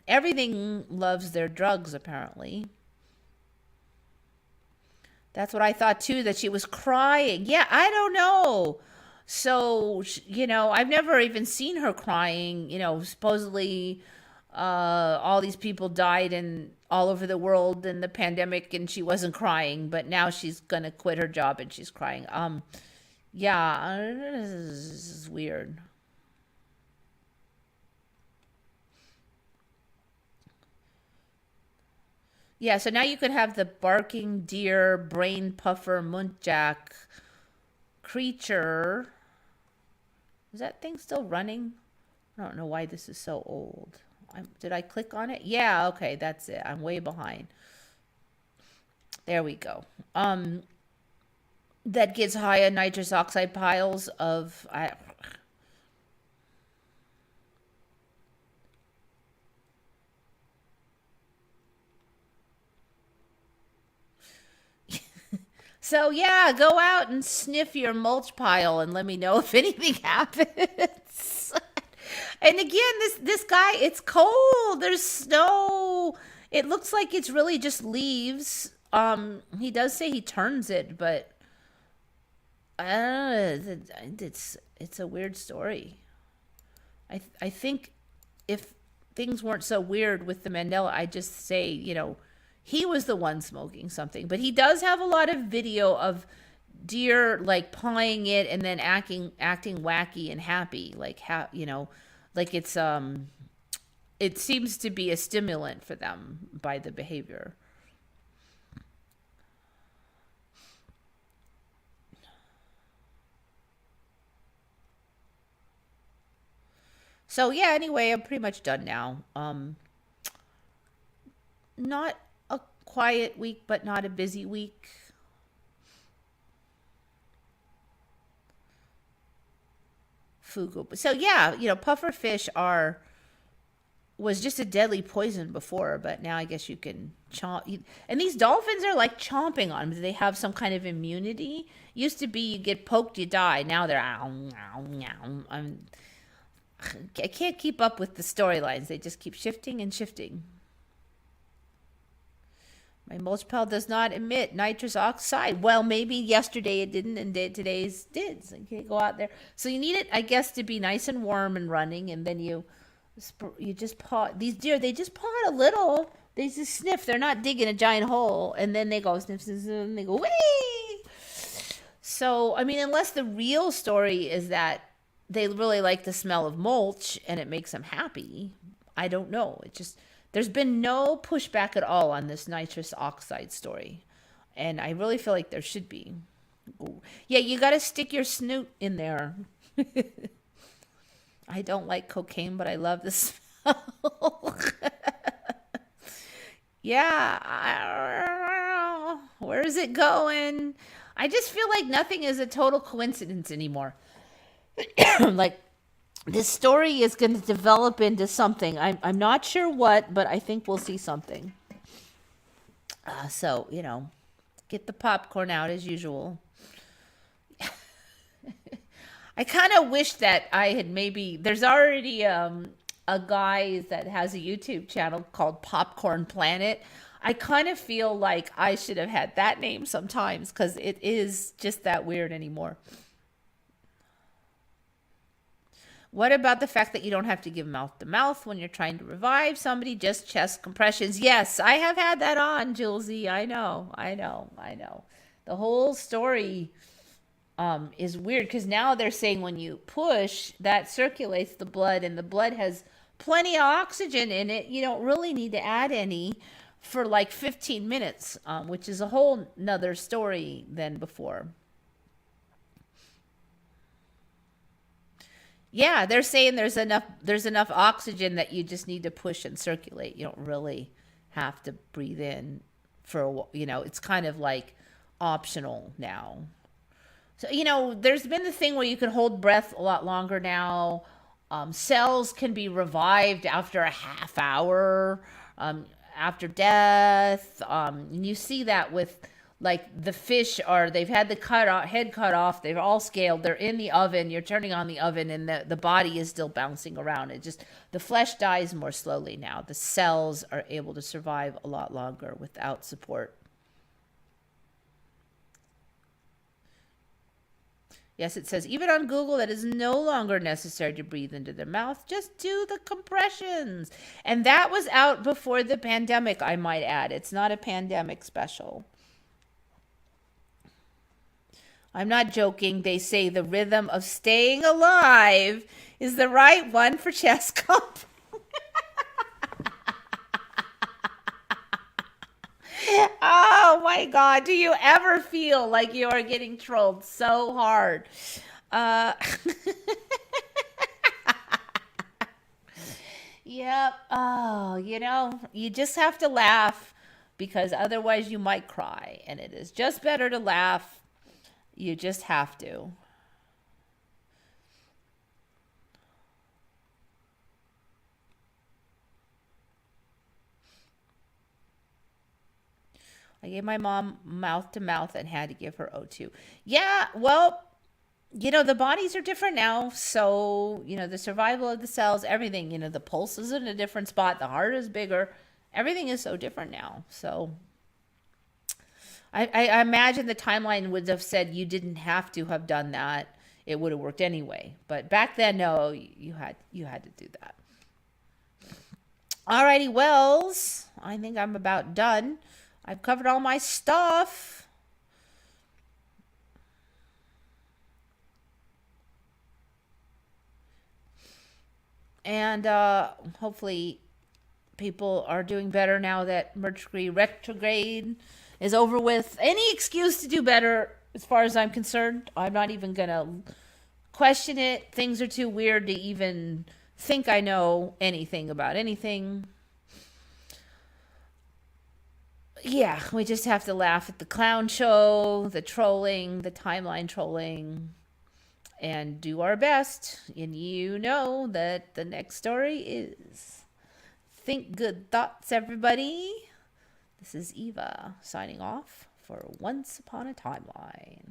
Everything loves their drugs, apparently. That's what I thought too, that she was crying. Yeah, I don't know. So, I've never even seen her crying. Supposedly all these people died all over the world in the pandemic and she wasn't crying, but now she's going to quit her job and she's crying. Yeah, this is weird. Yeah, so now you could have the barking deer, brain puffer, muntjac creature. Is that thing still running? I don't know why this is so old. Did I click on it? Yeah, okay, that's it. I'm way behind. There we go. That gets high on nitrous oxide piles of... So yeah, go out and sniff your mulch pile and let me know if anything happens. And again, this guy, it's cold. There's snow. It looks like it's really just leaves. He does say he turns it, but it's a weird story. I think if things weren't so weird with the Mandela, I just say, he was the one smoking something. But he does have a lot of video of deer like pawing it and then acting wacky and happy, like like it seems to be a stimulant for them by the behavior. So yeah, anyway, I'm pretty much done now. Not a quiet week, but not a busy week. Fugu. So yeah, puffer fish are was just a deadly poison before, but now I guess you can chomp. And these dolphins are like chomping on them. Do they have some kind of immunity? Used to be you get poked, you die. Now they're ow, ow, ow. I can't keep up with the storylines. They just keep shifting and shifting. My mulch pile does not emit nitrous oxide. Well, maybe yesterday it didn't, and today's did. So you can't go out there. So you need it, I guess, to be nice and warm and running, and then you just paw. These deer, they just paw it a little. They just sniff. They're not digging a giant hole, and then they go sniff, sniff, sniff, and they go whee. So I mean, unless the real story is that they really like the smell of mulch and it makes them happy, I don't know. It just there's been no pushback at all on this nitrous oxide story, and I really feel like there should be. Ooh. Yeah, you got to stick your snoot in there. I don't like cocaine, but I love the smell. Yeah, where is it going? I just feel like nothing is a total coincidence anymore. Like this story is going to develop into something. I'm not sure what, but I think we'll see something. So, get the popcorn out as usual. I kind of wish that I had there's already a guy that has a YouTube channel called Popcorn Planet. I kind of feel like I should have had that name sometimes because it is just that weird anymore. What about the fact that you don't have to give mouth to mouth when you're trying to revive somebody, just chest compressions? Yes, I have had that on, Julesy. I know. The whole story is weird because now they're saying when you push, that circulates the blood, and the blood has plenty of oxygen in it. You don't really need to add any for like 15 minutes, which is a whole nother story than before. Yeah, they're saying there's enough oxygen that you just need to push and circulate. You don't really have to breathe in for it's kind of like optional now. So, there's been the thing where you can hold breath a lot longer now. Cells can be revived after a half hour, after death. And you see that with like the fish they've had the head cut off. They're all scaled. They're in the oven. You're turning on the oven and the body is still bouncing around. The flesh dies more slowly now. The cells are able to survive a lot longer without support. Yes, it says, even on Google, that is no longer necessary to breathe into their mouth. Just do the compressions. And that was out before the pandemic, I might add. It's not a pandemic special. I'm not joking. They say the rhythm of staying alive is the right one for chest comp. Oh my God. Do you ever feel like you are getting trolled so hard? Uh, yep. Oh, you just have to laugh because otherwise you might cry. And it is just better to laugh. You just have to. I gave my mom mouth to mouth and had to give her O2. Yeah, well, the bodies are different now. So, the survival of the cells, everything, the pulse is in a different spot. The heart is bigger. Everything is so different now. So I imagine the timeline would have said you didn't have to have done that it would have worked anyway. But back then, no, you had to do that. Alrighty, Wells. I think I'm about done. I've covered all my stuff. And hopefully people are doing better now that Mercury retrograde is over with. Any excuse to do better as far as I'm concerned. I'm not even going to question it. Things are too weird to even think I know anything about anything. Yeah, we just have to laugh at the clown show, the trolling, the timeline trolling, and do our best. And you know that the next story is think good thoughts, everybody. This is Eva signing off for Once Upon a Timeline.